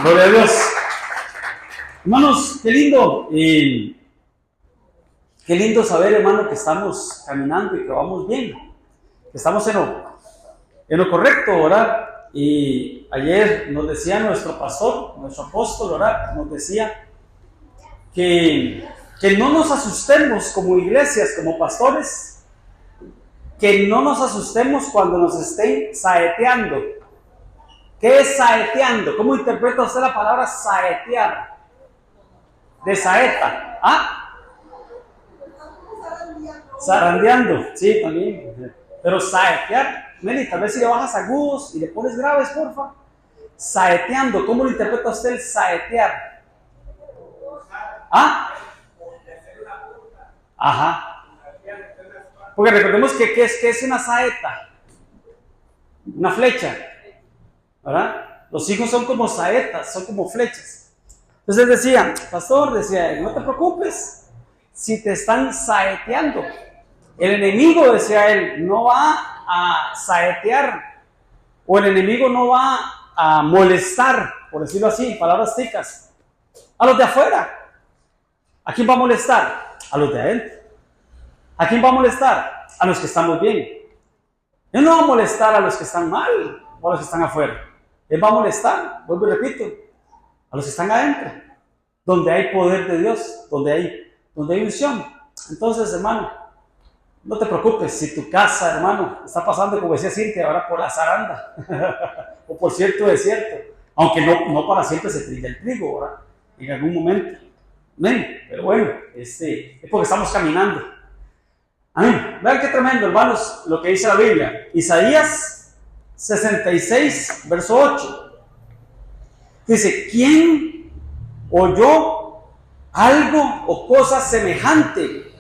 Gloria a Dios. Hermanos, qué lindo saber, hermano, que estamos caminando y que vamos bien, que estamos en lo correcto, ¿verdad? Y ayer nos decía nuestro pastor, nuestro apóstol, ¿verdad? Nos decía que no nos asustemos como iglesias, como pastores, que no nos asustemos cuando nos estén saeteando. ¿Qué es saeteando? ¿Cómo interpreta usted la palabra saetear? De saeta. ¿Ah? Zarandeando. Sí, también. Pero saetear. Meli, tal vez si le bajas agudos y le pones graves, porfa. Saeteando. ¿Cómo lo interpreta usted el saetear? ¿Ah? Ajá. Porque recordemos que ¿qué es una saeta? Una flecha. ¿Verdad? Los hijos son como saetas, son como flechas. Entonces decía, pastor, decía, no te preocupes si te están saeteando. El enemigo, decía él, no va a saetear, o el enemigo no va a molestar, por decirlo así, palabras ticas, a los de afuera. ¿A quién va a molestar? A los de adentro. ¿A quién va a molestar? A los que estamos bien. Él no va a molestar a los que están mal o a los que están afuera. Él va a molestar, vuelvo y repito, a los que están adentro, donde hay poder de Dios, donde hay unción. Entonces, hermano, no te preocupes si tu casa, hermano, está pasando, como decía Cintia, ahora por la zaranda o por cierto desierto, aunque no para siempre se trilla el trigo, ¿verdad? En algún momento. Amén. Pero bueno, es porque estamos caminando. Amén. Vean qué tremendo, hermanos, lo que dice la Biblia. Isaías 66, verso 8. Dice, ¿quién oyó algo o cosa semejante?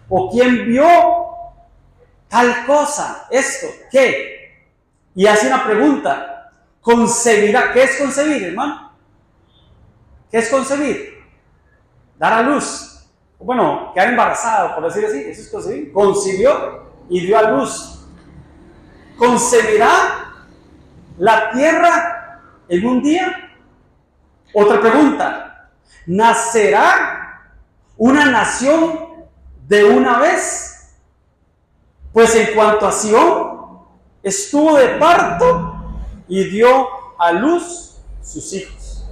¿O quién vio tal cosa? Esto, ¿qué? Y hace una pregunta. ¿Concebirá? ¿Qué es concebir, hermano? ¿Qué es concebir? Dar a luz. Bueno, quedar embarazado, por decir así. Eso es concebir. Concibió y dio a luz. ¿Concebirá la tierra en un día? Otra pregunta. ¿Nacerá una nación de una vez? Pues en cuanto a Sión, estuvo de parto y dio a luz sus hijos.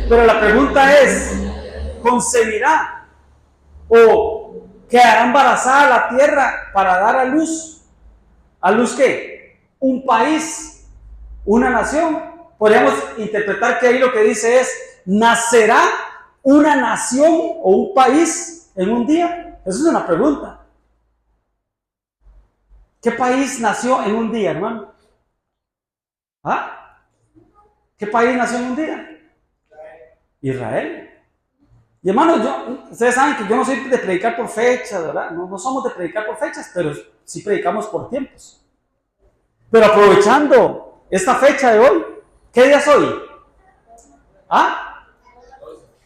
Pero la pregunta es, ¿concebirá o quedará embarazada la tierra para dar a luz? ¿A luz qué? Un país, una nación. Podríamos interpretar que ahí lo que dice es, ¿nacerá una nación o un país en un día? Esa es una pregunta. ¿Qué país nació en un día, hermano? ¿Ah? ¿Qué país nació en un día? Israel. Y hermano, ustedes saben que yo no soy de predicar por fechas, ¿verdad? No somos de predicar por fechas, pero sí predicamos por tiempos. Pero aprovechando esta fecha de hoy, ¿qué día es hoy? ¿Ah?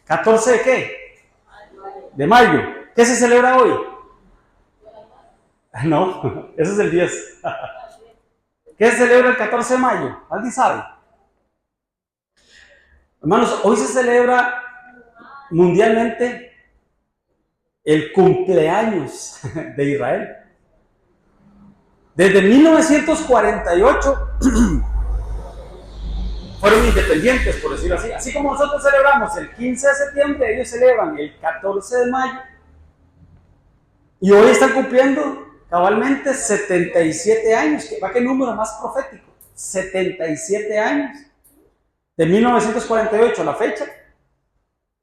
¿14 de qué? De mayo. ¿Qué se celebra hoy? No, ese es el 10. ¿Qué se celebra el 14 de mayo? ¿Alguien sabe? Hermanos, hoy se celebra mundialmente el cumpleaños de Israel. Desde 1948 fueron independientes, por decirlo así. Así como nosotros celebramos el 15 de septiembre, ellos celebran el 14 de mayo. Y hoy están cumpliendo cabalmente 77 años. ¿Qué número más profético? 77 años. De 1948 a la fecha,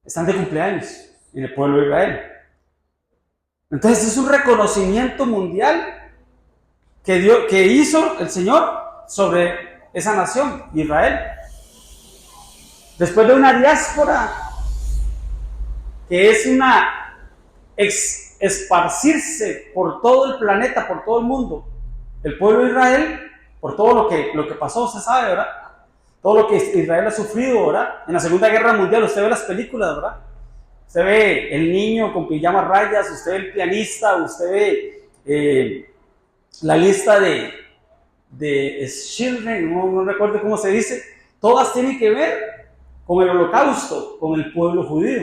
están de cumpleaños en el pueblo de Israel. Entonces es un reconocimiento mundial que hizo el Señor sobre esa nación, Israel. Después de una diáspora que es una esparcirse por todo el planeta, por todo el mundo, el pueblo de Israel, por todo lo que pasó, se sabe, ¿verdad? Todo lo que Israel ha sufrido, ¿verdad? En la Segunda Guerra Mundial, usted ve las películas, ¿verdad? Usted ve el niño con pijama rayas, usted ve el pianista, usted ve la lista de children, no recuerdo cómo se dice, todas tienen que ver con el holocausto, con el pueblo judío,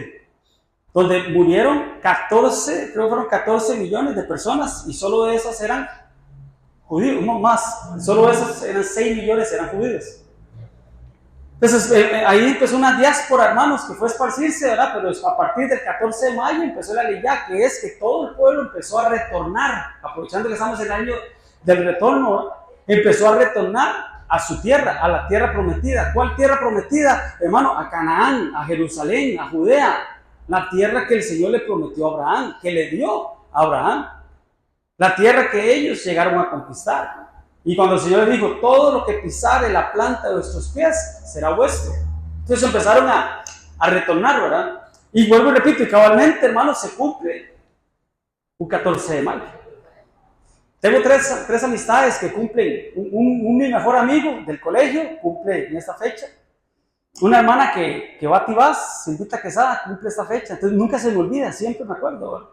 donde murieron 14, creo que fueron 14 millones de personas y solo de esas eran judíos, no más, solo de esas eran 6 millones eran judíos. Entonces ahí empezó una diáspora, hermanos, que fue a esparcirse, ¿verdad? Pero a partir del 14 de mayo empezó la leyá, que es que todo el pueblo empezó a retornar, aprovechando que estamos en el año del retorno, empezó a retornar a su tierra, a la tierra prometida. ¿Cuál tierra prometida? Hermano, a Canaán, a Jerusalén, a Judea, la tierra que el Señor le prometió a Abraham, que le dio a Abraham, la tierra que ellos llegaron a conquistar. Y cuando el Señor les dijo, todo lo que pisare la planta de vuestros pies será vuestro. Entonces empezaron a retornar, ¿verdad? Y vuelvo y repito, y cabalmente, hermanos, se cumple un 14 de mayo. Tengo tres amistades que cumplen. Mi mejor amigo del colegio cumple en esta fecha. Una hermana que va a Tibás, Silvita Quesada, cumple esta fecha. Entonces nunca se me olvida, siempre me acuerdo, ¿verdad?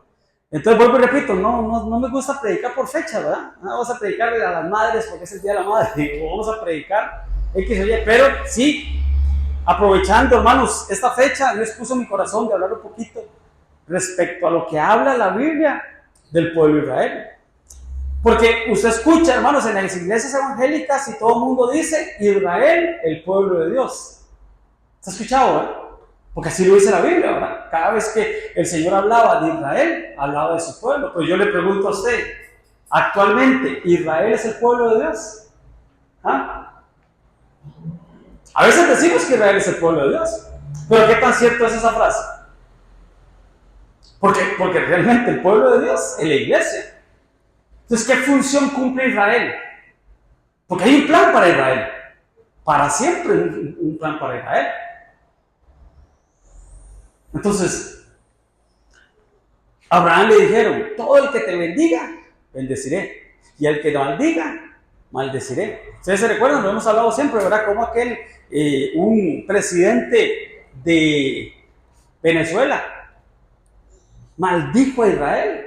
Entonces vuelvo y repito, no me gusta predicar por fecha, ¿verdad? No vamos a predicarle a las madres porque es el Día de la Madre, o vamos a predicar X o Y, pero sí, aprovechando, hermanos, esta fecha, Dios puso en mi corazón de hablar un poquito respecto a lo que habla la Biblia del pueblo de Israel. Porque usted escucha, hermanos, en las iglesias evangélicas y todo el mundo dice, Israel, el pueblo de Dios. ¿Se ha escuchado, verdad? Porque así lo dice la Biblia, ¿verdad? Cada vez que el Señor hablaba de Israel, hablaba de su pueblo. Pues yo le pregunto a usted, actualmente, ¿Israel es el pueblo de Dios? ¿Ah? A veces decimos que Israel es el pueblo de Dios, pero ¿qué tan cierto es esa frase? Porque realmente el pueblo de Dios es la iglesia. Entonces, ¿qué función cumple Israel? Porque hay un plan para Israel. Para siempre un plan para Israel. Entonces, a Abraham le dijeron, todo el que te bendiga, bendeciré. Y al que maldiga, maldeciré. Ustedes se recuerdan, lo hemos hablado siempre, ¿verdad? Como un presidente de Venezuela maldijo a Israel.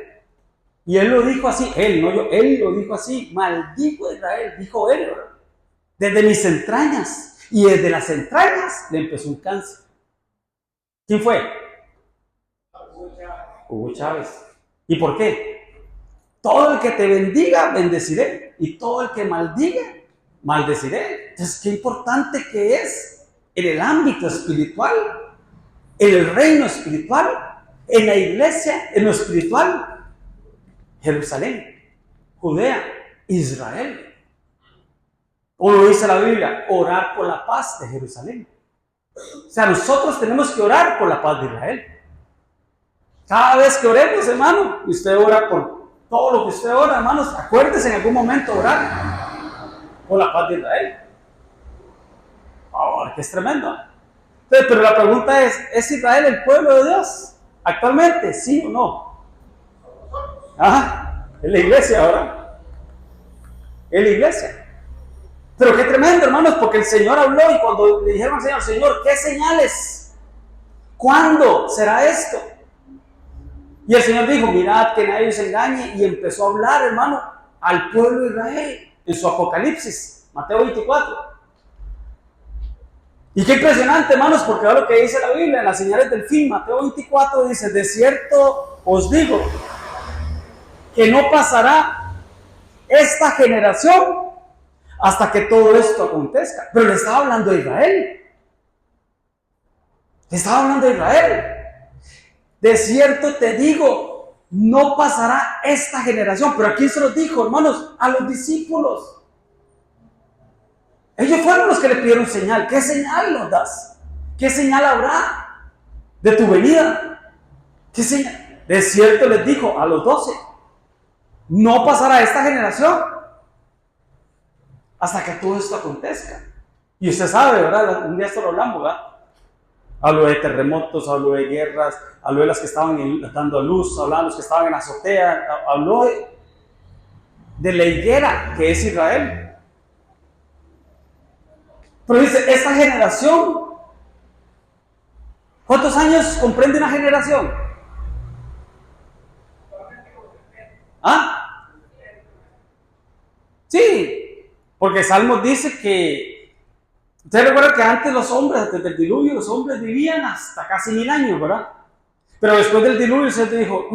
Y él lo dijo así, él lo dijo así, maldijo a Israel, dijo él, ¿verdad? Desde mis entrañas. Y desde las entrañas le empezó un cáncer. ¿Quién fue? Hugo Chávez. ¿Y por qué? Todo el que te bendiga, bendeciré. Y todo el que maldiga, maldeciré. Entonces, qué importante que es en el ámbito espiritual, en el reino espiritual, en la iglesia, en lo espiritual. Jerusalén, Judea, Israel. O lo dice la Biblia, orar por la paz de Jerusalén. O sea, nosotros tenemos que orar por la paz de Israel. Cada vez que oremos, hermano, y usted ora por todo lo que usted ora, hermanos, acuérdese en algún momento orar por la paz de Israel. Ahora, que es tremendo. Entonces, pero la pregunta ¿es Israel el pueblo de Dios? ¿Actualmente? ¿Sí o no? Ajá, es la iglesia ahora. Es la iglesia. Pero qué tremendo, hermanos, porque el Señor habló y cuando le dijeron al Señor, ¿qué señales? ¿Cuándo será esto? Y el Señor dijo, mirad que nadie os engañe, y empezó a hablar, hermano, al pueblo de Israel en su Apocalipsis, Mateo 24. Y qué impresionante, hermanos, porque ahora lo que dice la Biblia en las señales del fin, Mateo 24 dice, de cierto os digo, que no pasará esta generación hasta que todo esto acontezca. Pero le estaba hablando a Israel. Le estaba hablando a Israel. De cierto te digo, no pasará esta generación. Pero ¿a quién se los dijo, hermanos? A los discípulos. Ellos fueron los que le pidieron señal. ¿Qué señal nos das? ¿Qué señal habrá de tu venida? ¿Qué señal? De cierto les dijo a los 12. No pasará esta generación hasta que todo esto acontezca. Y usted sabe, ¿verdad? Un día esto lo hablamos, ¿verdad? Habló de terremotos, habló de guerras, habló de las que estaban dando a luz, habló de los que estaban en la azotea, habló de la higuera que es Israel. Pero dice, esta generación, ¿cuántos años comprende una generación? ¿Ah? Sí, porque Salmos dice que Ustedes recuerdan que antes los hombres, antes del diluvio, los hombres vivían hasta casi 1000 años, ¿verdad? Pero después del diluvio se dijo,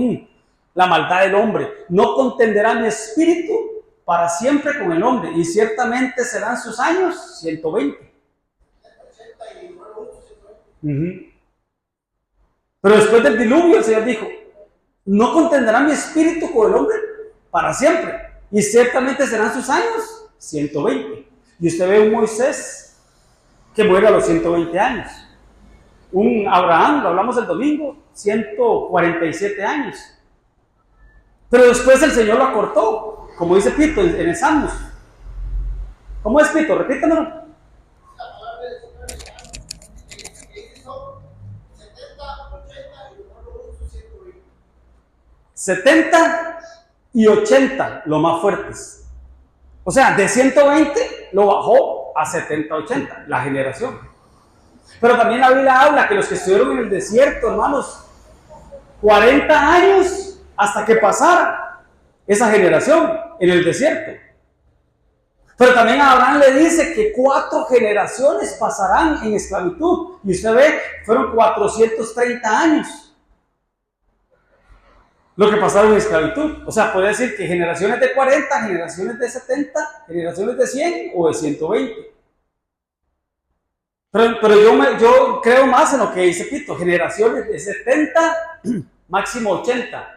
la maldad del hombre, no contenderá mi espíritu para siempre con el hombre, y ciertamente serán sus años 120. Pero después del diluvio el Señor dijo, no contenderá mi espíritu con el hombre para siempre, y ciertamente serán sus años 120. Y usted ve un Moisés que muere a los 120 años. Un Abraham, lo hablamos el domingo, 147 años. Pero después el Señor lo acortó, como dice Pito en el Salmos. ¿Cómo es, Pito? Repítamelo. La palabra del Señor hizo 70, 80 y luego 120. 70 y 80, lo más fuertes. O sea, de 120 lo bajó a 70, 80, la generación. Pero también la Biblia habla que los que estuvieron en el desierto, hermanos, 40 años hasta que pasara esa generación en el desierto. Pero también Abraham le dice que 4 generaciones pasarán en esclavitud. Y usted ve, fueron 430 años lo que pasaron en esclavitud. O sea, puede decir que generaciones de 40, generaciones de 70, generaciones de 100 o de 120. Pero yo creo más en lo que dice Pito, generaciones de 70, máximo 80.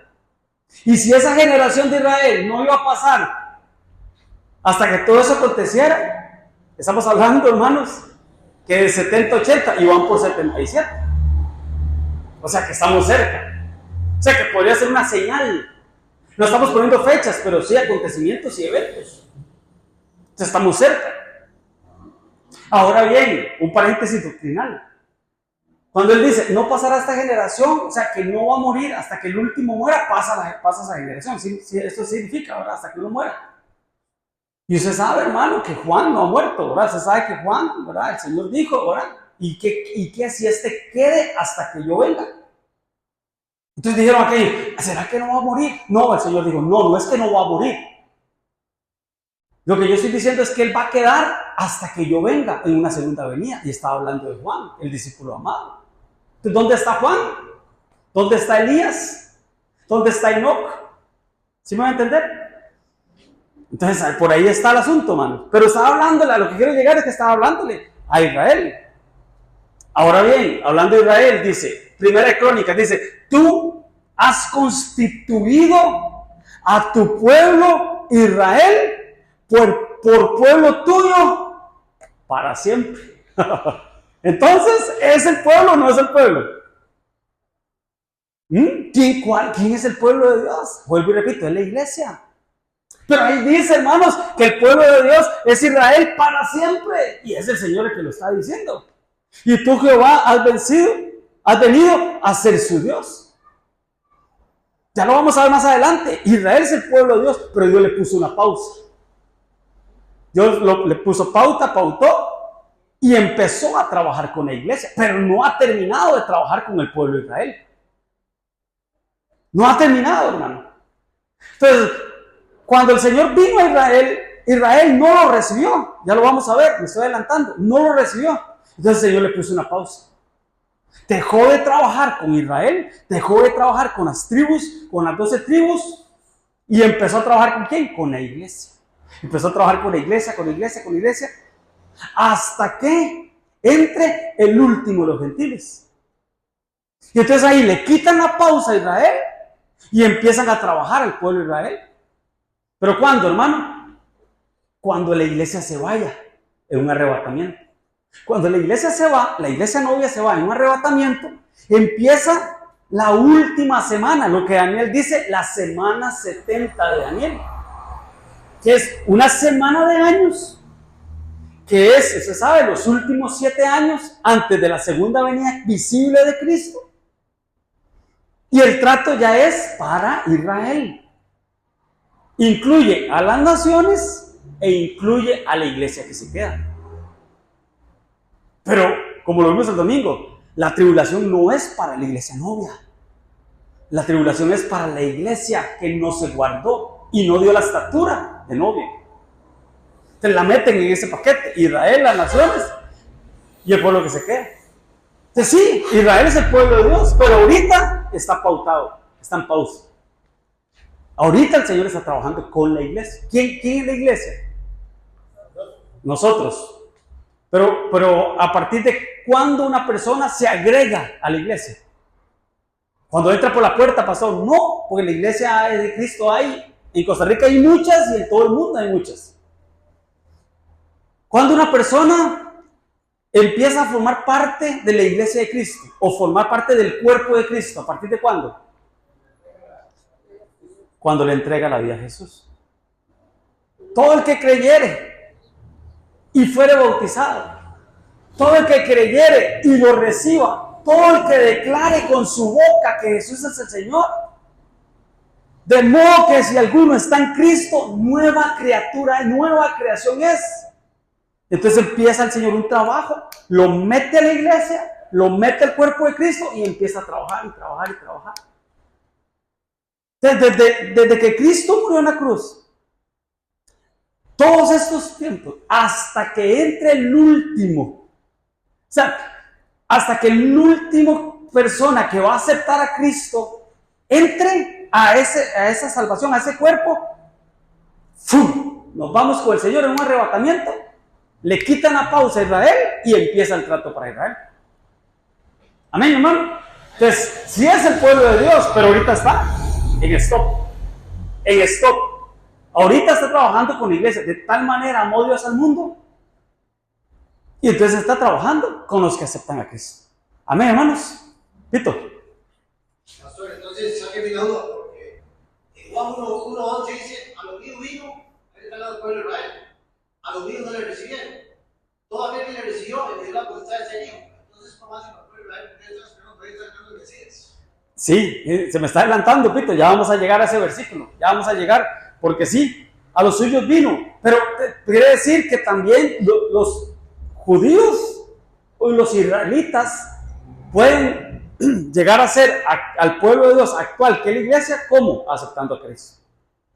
Y si esa generación de Israel no iba a pasar hasta que todo eso aconteciera, estamos hablando, hermanos, que de 70, 80 y van por 77. O sea que estamos cerca. O sea que podría ser una señal. No estamos poniendo fechas, pero sí acontecimientos y eventos. Entonces estamos cerca. Ahora bien, un paréntesis doctrinal. Cuando él dice, no pasará esta generación, o sea que no va a morir hasta que el último muera, pasa esa generación. Sí, esto significa, ¿verdad? Hasta que uno muera. Y usted sabe, hermano, que Juan no ha muerto, ¿verdad? Usted sabe que Juan, ¿verdad? El Señor dijo, ¿verdad? ¿Y qué si este quede hasta que yo venga? Entonces dijeron aquí, ¿será que no va a morir? No, el Señor dijo, no es que no va a morir. Lo que yo estoy diciendo es que Él va a quedar hasta que yo venga en una segunda venida. Y estaba hablando de Juan, el discípulo amado. Entonces, ¿dónde está Juan? ¿Dónde está Elías? ¿Dónde está Enoc? ¿Sí me va a entender? Entonces, por ahí está el asunto, mano. Pero estaba hablándole, a lo que quiero llegar es que estaba hablándole a Israel. Ahora bien, hablando de Israel, dice, Primera de Crónicas, dice, tú has constituido a tu pueblo Israel por pueblo tuyo para siempre. Entonces, ¿es el pueblo o no es el pueblo? ¿Quién es el pueblo de Dios? Vuelvo y repito, es la iglesia. Pero ahí dice, hermanos, que el pueblo de Dios es Israel para siempre. Y es el Señor el que lo está diciendo. Y tú, Jehová, has venido a ser su Dios. Ya lo vamos a ver más adelante. Israel es el pueblo de Dios, pero Dios le puso una pausa. Dios le puso pautó y empezó a trabajar con la iglesia, pero no ha terminado de trabajar con el pueblo de Israel. No ha terminado, hermano. Entonces, cuando el Señor vino a Israel, Israel no lo recibió. Ya lo vamos a ver, me estoy adelantando. No lo recibió. Entonces el Señor le puso una pausa. Dejó de trabajar con Israel, dejó de trabajar con las tribus, con las 12 tribus, y empezó a trabajar ¿con quién? Con la iglesia. Empezó a trabajar con la iglesia, hasta que entre el último de los gentiles. Y entonces ahí le quitan la pausa a Israel y empiezan a trabajar el pueblo de Israel. ¿Pero cuándo, hermano? Cuando la iglesia se vaya en un arrebatamiento. Cuando la iglesia se va, la iglesia novia se va en un arrebatamiento, empieza la última semana, lo que Daniel dice, la semana 70 de Daniel, que es una semana de años, que es, usted sabe, los últimos 7 años antes de la segunda venida visible de Cristo. Y el trato ya es para Israel. Incluye a las naciones e incluye a la iglesia que se queda. Pero, como lo vimos el domingo, la tribulación no es para la iglesia novia. La tribulación es para la iglesia que no se guardó y no dio la estatura de novia. Entonces la meten en ese paquete. Israel, las naciones, y el pueblo que se queda. Entonces sí, Israel es el pueblo de Dios, pero ahorita está pautado, está en pausa. Ahorita el Señor está trabajando con la iglesia. ¿Quién es la iglesia? Nosotros. Pero a partir de cuándo una persona se agrega a la iglesia. Cuando entra por la puerta, pastor, no, porque la iglesia de Cristo hay, en Costa Rica hay muchas y en todo el mundo hay muchas. Cuando una persona empieza a formar parte de la iglesia de Cristo o formar parte del cuerpo de Cristo, ¿a partir de cuándo? Cuando le entrega la vida a Jesús. Todo el que creyere y fuere bautizado, todo el que creyere y lo reciba, todo el que declare con su boca que Jesús es el Señor, de modo que si alguno está en Cristo, nueva criatura, nueva creación es. Entonces empieza el Señor un trabajo, lo mete a la iglesia, lo mete al cuerpo de Cristo y empieza a trabajar y trabajar y trabajar. Desde que Cristo murió en la cruz, todos estos tiempos, hasta que entre el último, o sea, hasta que el último persona que va a aceptar a Cristo entre a esa salvación, a ese cuerpo, ¡fum! Nos vamos con el Señor en un arrebatamiento, le quitan la pausa a Israel y empieza el trato para Israel. Amén, hermano. Entonces, sí es el pueblo de Dios, pero ahorita está en stop. En stop. Ahorita está trabajando con la iglesia. De tal manera amó Dios al mundo. Y entonces está trabajando con los que aceptan a Cristo. Amén, hermanos. Pito. Pastor, entonces saque mi duda, porque en Juan 1:11 dice, a los míos vino, ahí está el pueblo de Israel, a los míos no le recibieron. Todo aquel que le recibió, le dio la potestad de ser hijo. Entonces, ¿cómo hacen para el pueblo de Israel? ¿Por qué están esperando? ¿Por qué están esperando el Mesías? Sí, se me está adelantando, Pito. Ya vamos a llegar a ese versículo. Ya vamos a llegar, porque sí, a los suyos vino. Pero quiere decir que también los judíos o los israelitas pueden llegar a ser al pueblo de Dios actual, que es la iglesia, ¿cómo? Aceptando a Cristo.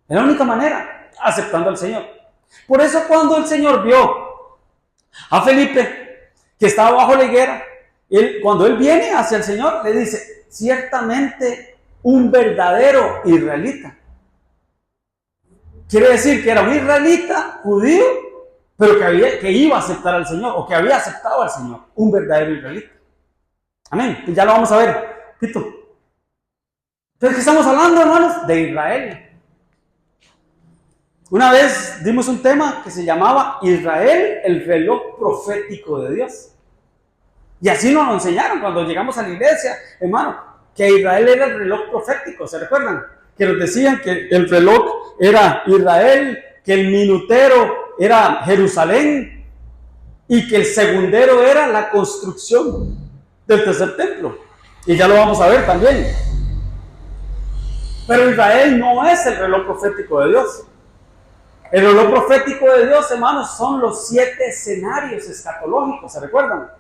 Es la única manera, aceptando al Señor. Por eso cuando el Señor vio a Felipe, que estaba bajo la higuera, cuando él viene hacia el Señor, le dice, ciertamente un verdadero israelita. Quiere decir que era un israelita judío, pero que iba a aceptar al Señor, o que había aceptado al Señor, un verdadero israelita. Amén. Pues ya lo vamos a ver, Tito. Entonces, ¿qué estamos hablando, hermanos? De Israel. Una vez dimos un tema que se llamaba Israel, el reloj profético de Dios. Y así nos lo enseñaron cuando llegamos a la iglesia, hermano, que Israel era el reloj profético, ¿se recuerdan? Que nos decían que el reloj era Israel, que el minutero era Jerusalén y que el segundero era la construcción del tercer templo. Y ya lo vamos a ver también. Pero Israel no es el reloj profético de Dios. El reloj profético de Dios, hermanos, son los 7 escenarios escatológicos, ¿se recuerdan?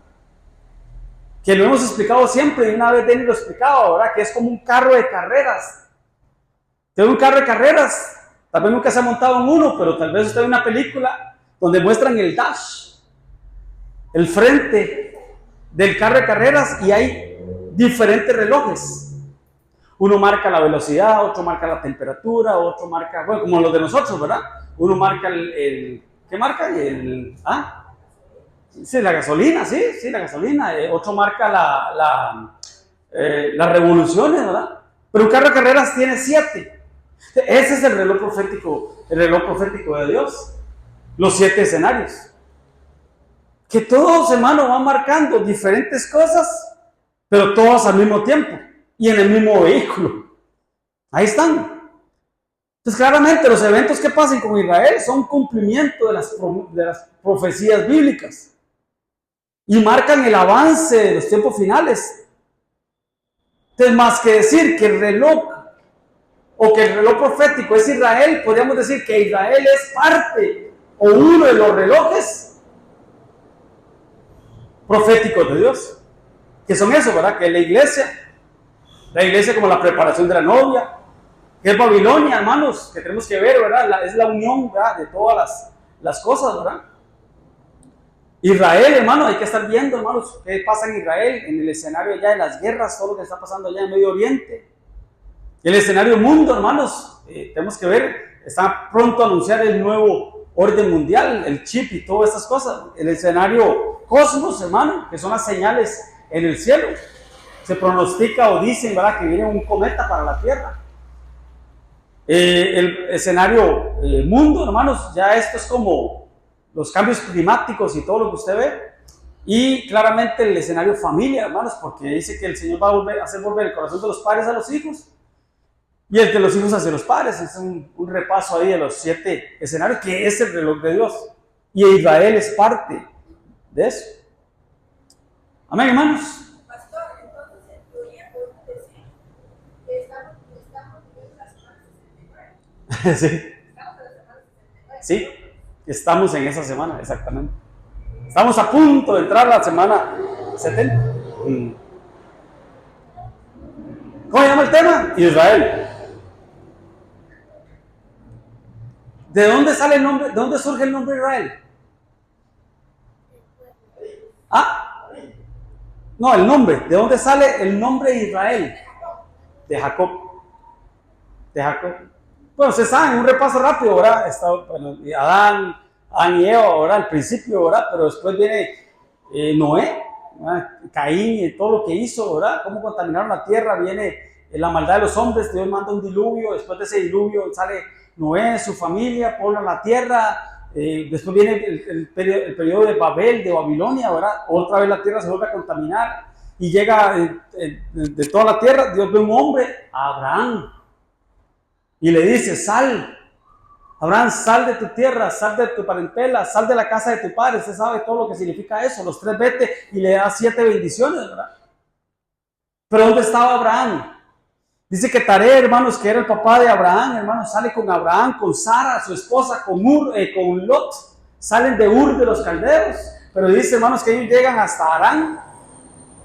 Que lo hemos explicado siempre, y una vez Denny lo explicaba, ¿verdad? Que es como un carro de carreras. Tiene un carro de carreras, tal vez nunca se ha montado en uno, pero tal vez usted ve una película donde muestran el dash, el frente del carro de carreras, y hay diferentes relojes. Uno marca la velocidad, otro marca la temperatura, otro marca, bueno, como los de nosotros, ¿verdad? Uno marca ¿qué marca? Sí, la gasolina, sí, la gasolina. Otro marca las revoluciones, ¿verdad? Pero un carro de carreras tiene 7. Ese es el reloj profético de Dios. Los 7 escenarios. Que todos, hermanos, van marcando diferentes cosas, pero todos al mismo tiempo y en el mismo vehículo. Ahí están. Entonces, claramente, los eventos que pasen con Israel son cumplimiento de las profecías bíblicas y marcan el avance de los tiempos finales. Entonces, más que decir que el reloj o que el reloj profético es Israel, podríamos decir que Israel es parte o uno de los relojes proféticos de Dios. Que son eso, ¿verdad? Que la iglesia como la preparación de la novia, que es Babilonia, hermanos, que tenemos que ver, ¿verdad? Es la unión, ¿verdad? De todas las cosas, ¿verdad? Israel, hermano, hay que estar viendo, hermanos, qué pasa en Israel, en el escenario ya de las guerras, todo lo que está pasando allá en Medio Oriente. El escenario mundo, hermanos, tenemos que ver, está pronto a anunciar el nuevo orden mundial, el chip y todas estas cosas. El escenario cosmos, hermano, que son las señales en el cielo. Se pronostica o dicen, ¿verdad?, que viene un cometa para la Tierra. El escenario mundo, hermanos, ya esto es como los cambios climáticos y todo lo que usted ve. Y claramente el escenario familia, hermanos, porque dice que el Señor va a hacer volver el corazón de los padres a los hijos y el de los hijos hacia los padres. Es un repaso ahí de los 7 escenarios, que es el reloj de Dios. Y Israel es parte de eso. Amén, hermanos. Pastor, entonces en teoría podemos decir que estamos viviendo la semana 69. Sí. Estamos en la semana 69. Sí, estamos en esa semana, exactamente. Estamos a punto de entrar a la semana 70. ¿Cómo se llama el tema? Israel. ¿De dónde sale el nombre? ¿De dónde surge el nombre Israel? ¿Ah? No, el nombre. ¿De dónde sale el nombre Israel? De Jacob. De Jacob. Bueno, se sabe, un repaso rápido, ¿verdad? Está, bueno, Adán y Eva, ¿verdad? Al principio, ¿verdad? Pero después viene Noé, ¿verdad? Caín y todo lo que hizo, ¿verdad? Cómo contaminaron la tierra, viene la maldad de los hombres, Dios manda un diluvio, después de ese diluvio sale Noé, su familia, poblan la tierra, después viene el periodo de Babel, de Babilonia, ¿verdad? Otra vez la tierra se vuelve a contaminar y llega de toda la tierra, Dios ve un hombre, Abraham, y le dice, sal, Abraham, sal de tu tierra, sal de tu parentela, sal de la casa de tu padre. Usted sabe todo lo que significa eso, los 3 vete, y le da 7 bendiciones, ¿verdad? Pero ¿dónde estaba Abraham? Dice que Taré, hermanos, que era el papá de Abraham, hermanos, sale con Abraham, con Sara, su esposa, con Lot, salen de Ur de los caldeos, pero dice, hermanos, que ellos llegan hasta Harán,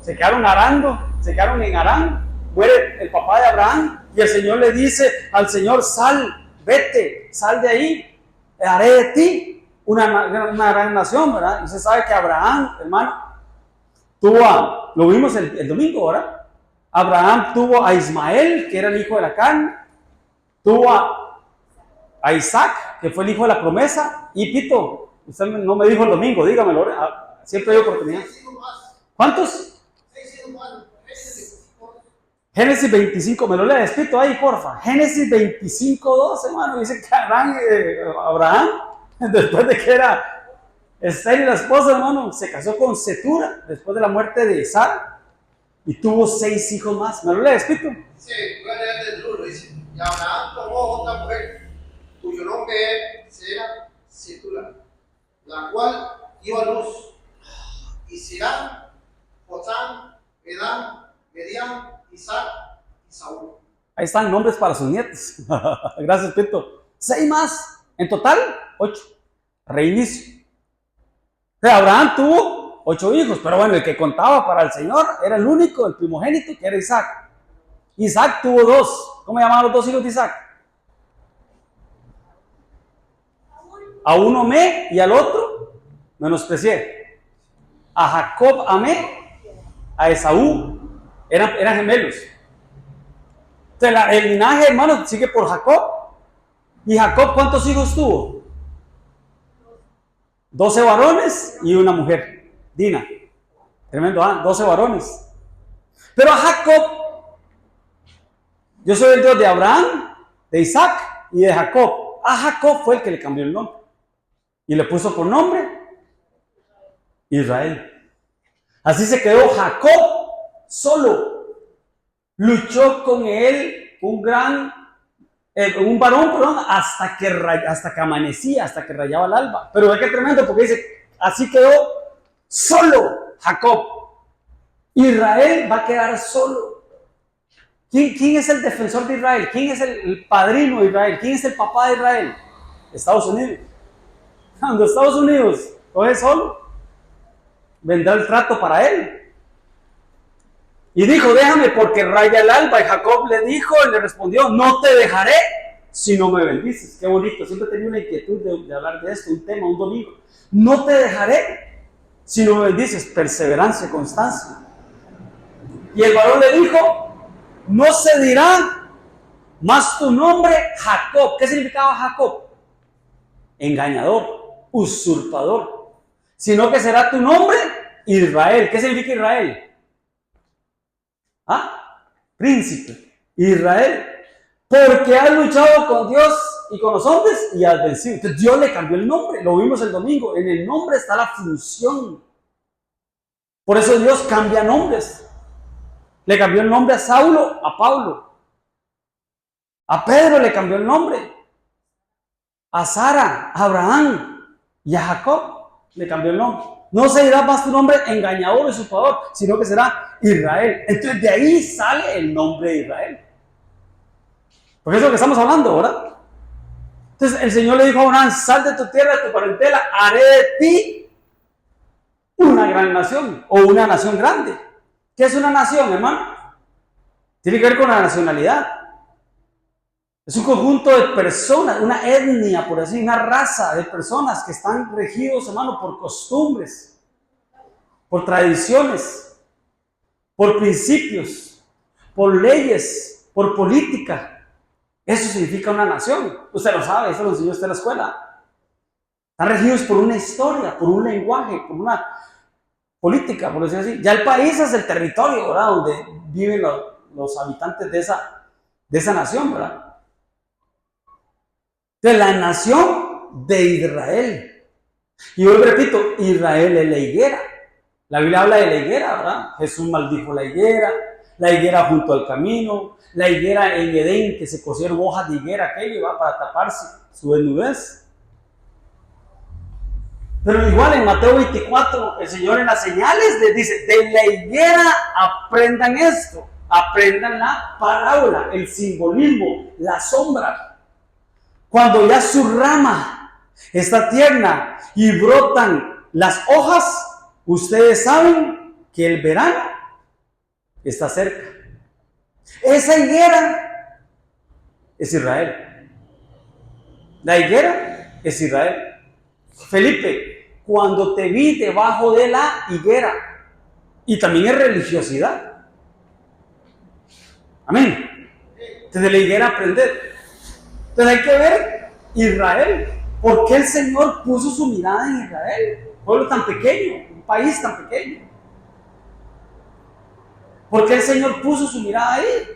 se quedaron arando, se quedaron en Harán, muere el papá de Abraham, y el Señor le dice al Señor, sal, vete, sal de ahí, haré de ti una gran nación, ¿verdad? Y usted sabe que Abraham, hermano, lo vimos el domingo, ¿verdad? Abraham tuvo a Ismael, que era el hijo de la carne, tuvo a Isaac, que fue el hijo de la promesa, y Pito, usted no me dijo el domingo, dígamelo, siempre hay oportunidad. ¿Cuántos? 6 hijos más. Génesis 25, me lo lees, Pito, ahí, porfa. Génesis 25:2, hermano, dice que Abraham, después de que era estéril la esposa, hermano, se casó con Setura, después de la muerte de Sara, y tuvo 6 hijos más. ¿Me lo lees, Pito? Dice, voy a leer desde el 1, dice, y Abraham tomó otra mujer, cuyo nombre era Setura, la cual dio a luz, y Sirán, Jotán, Edán, Medián, Isaac y Saúl. Ahí están nombres para sus nietos. Gracias, Pito. 6 más. En total, 8. Reinicio. O sea, Abraham tuvo 8 hijos, pero bueno, el que contaba para el Señor era el único, el primogénito, que era Isaac. Isaac tuvo 2. ¿Cómo llamaban los 2 hijos de Isaac? A uno amé y al otro menosprecié. A Jacob amé, a Esaú eran gemelos. Entonces, el linaje, hermano, sigue por Jacob. ¿Y Jacob cuántos hijos tuvo? 12 varones y una mujer, Dina. Tremendo, 12 varones. Pero a Jacob, yo soy el Dios de Abraham, de Isaac y de Jacob. A Jacob fue el que le cambió el nombre. Y le puso por nombre Israel. Así se quedó Jacob solo. Luchó con él un varón, hasta que amanecía, hasta que rayaba el alba. Pero ve que tremendo, porque dice, así quedó solo Jacob. Israel va a quedar solo. ¿Quién es el defensor de Israel? ¿Quién es el padrino de Israel? ¿Quién es el papá de Israel? Estados Unidos. Cuando Estados Unidos coge solo, vendrá el trato para él. Y dijo, déjame porque raya el alba. Y Jacob le dijo, y le respondió, no te dejaré si no me bendices. Qué bonito, siempre tenía una inquietud de hablar de esto, un tema, un domingo. No te dejaré si no me bendices, perseverancia, constancia. Y el varón le dijo, no se dirá más tu nombre Jacob. ¿Qué significaba Jacob? Engañador, usurpador. Sino que será tu nombre Israel. ¿Qué significa Israel? ¿Ah? Príncipe. Israel. Porque has luchado con Dios y con los hombres y has vencido. Entonces Dios le cambió el nombre. Lo vimos el domingo. En el nombre está la función. Por eso Dios cambia nombres. Le cambió el nombre a Saulo, a Pablo. A Pedro le cambió el nombre. A Sara, a Abraham y a Jacob le cambió el nombre. No se dirá más tu nombre engañador y usurpador, sino que será Israel. Entonces de ahí sale el nombre de Israel. Porque es lo que estamos hablando, ¿verdad? Entonces el Señor le dijo a Abraham, sal de tu tierra, de tu parentela, haré de ti una gran nación o una nación grande. ¿Qué es una nación, hermano? Tiene que ver con la nacionalidad. Es un conjunto de personas, una etnia, por así, una raza de personas que están regidos, hermano, por costumbres, por tradiciones, por principios, por leyes, por política. Eso significa una nación. Usted lo sabe, eso lo enseñó usted en la escuela. Están regidos por una historia, por un lenguaje, por una política, por decirlo así. Ya el país es el territorio, ¿verdad? Donde viven los habitantes de esa nación, ¿verdad? De la nación de Israel. Y yo repito, Israel es la higuera. La Biblia habla de la higuera, ¿verdad? Jesús maldijo la higuera junto al camino, la higuera en Edén, que se cosieron hojas de higuera aquello, ¿va? Para taparse su desnudez. Pero igual en Mateo 24, el Señor en las señales les dice, de la higuera aprendan esto, aprendan la parábola, el simbolismo, la sombra. Cuando ya su rama está tierna y brotan las hojas, ustedes saben que el verano está cerca. Esa higuera es Israel. La higuera es Israel. Felipe, cuando te vi debajo de la higuera, y también es religiosidad. Amén. Desde la higuera aprender. Entonces hay que ver Israel. ¿Por qué el Señor puso su mirada en Israel? Un pueblo tan pequeño, un país tan pequeño. ¿Por qué el Señor puso su mirada ahí?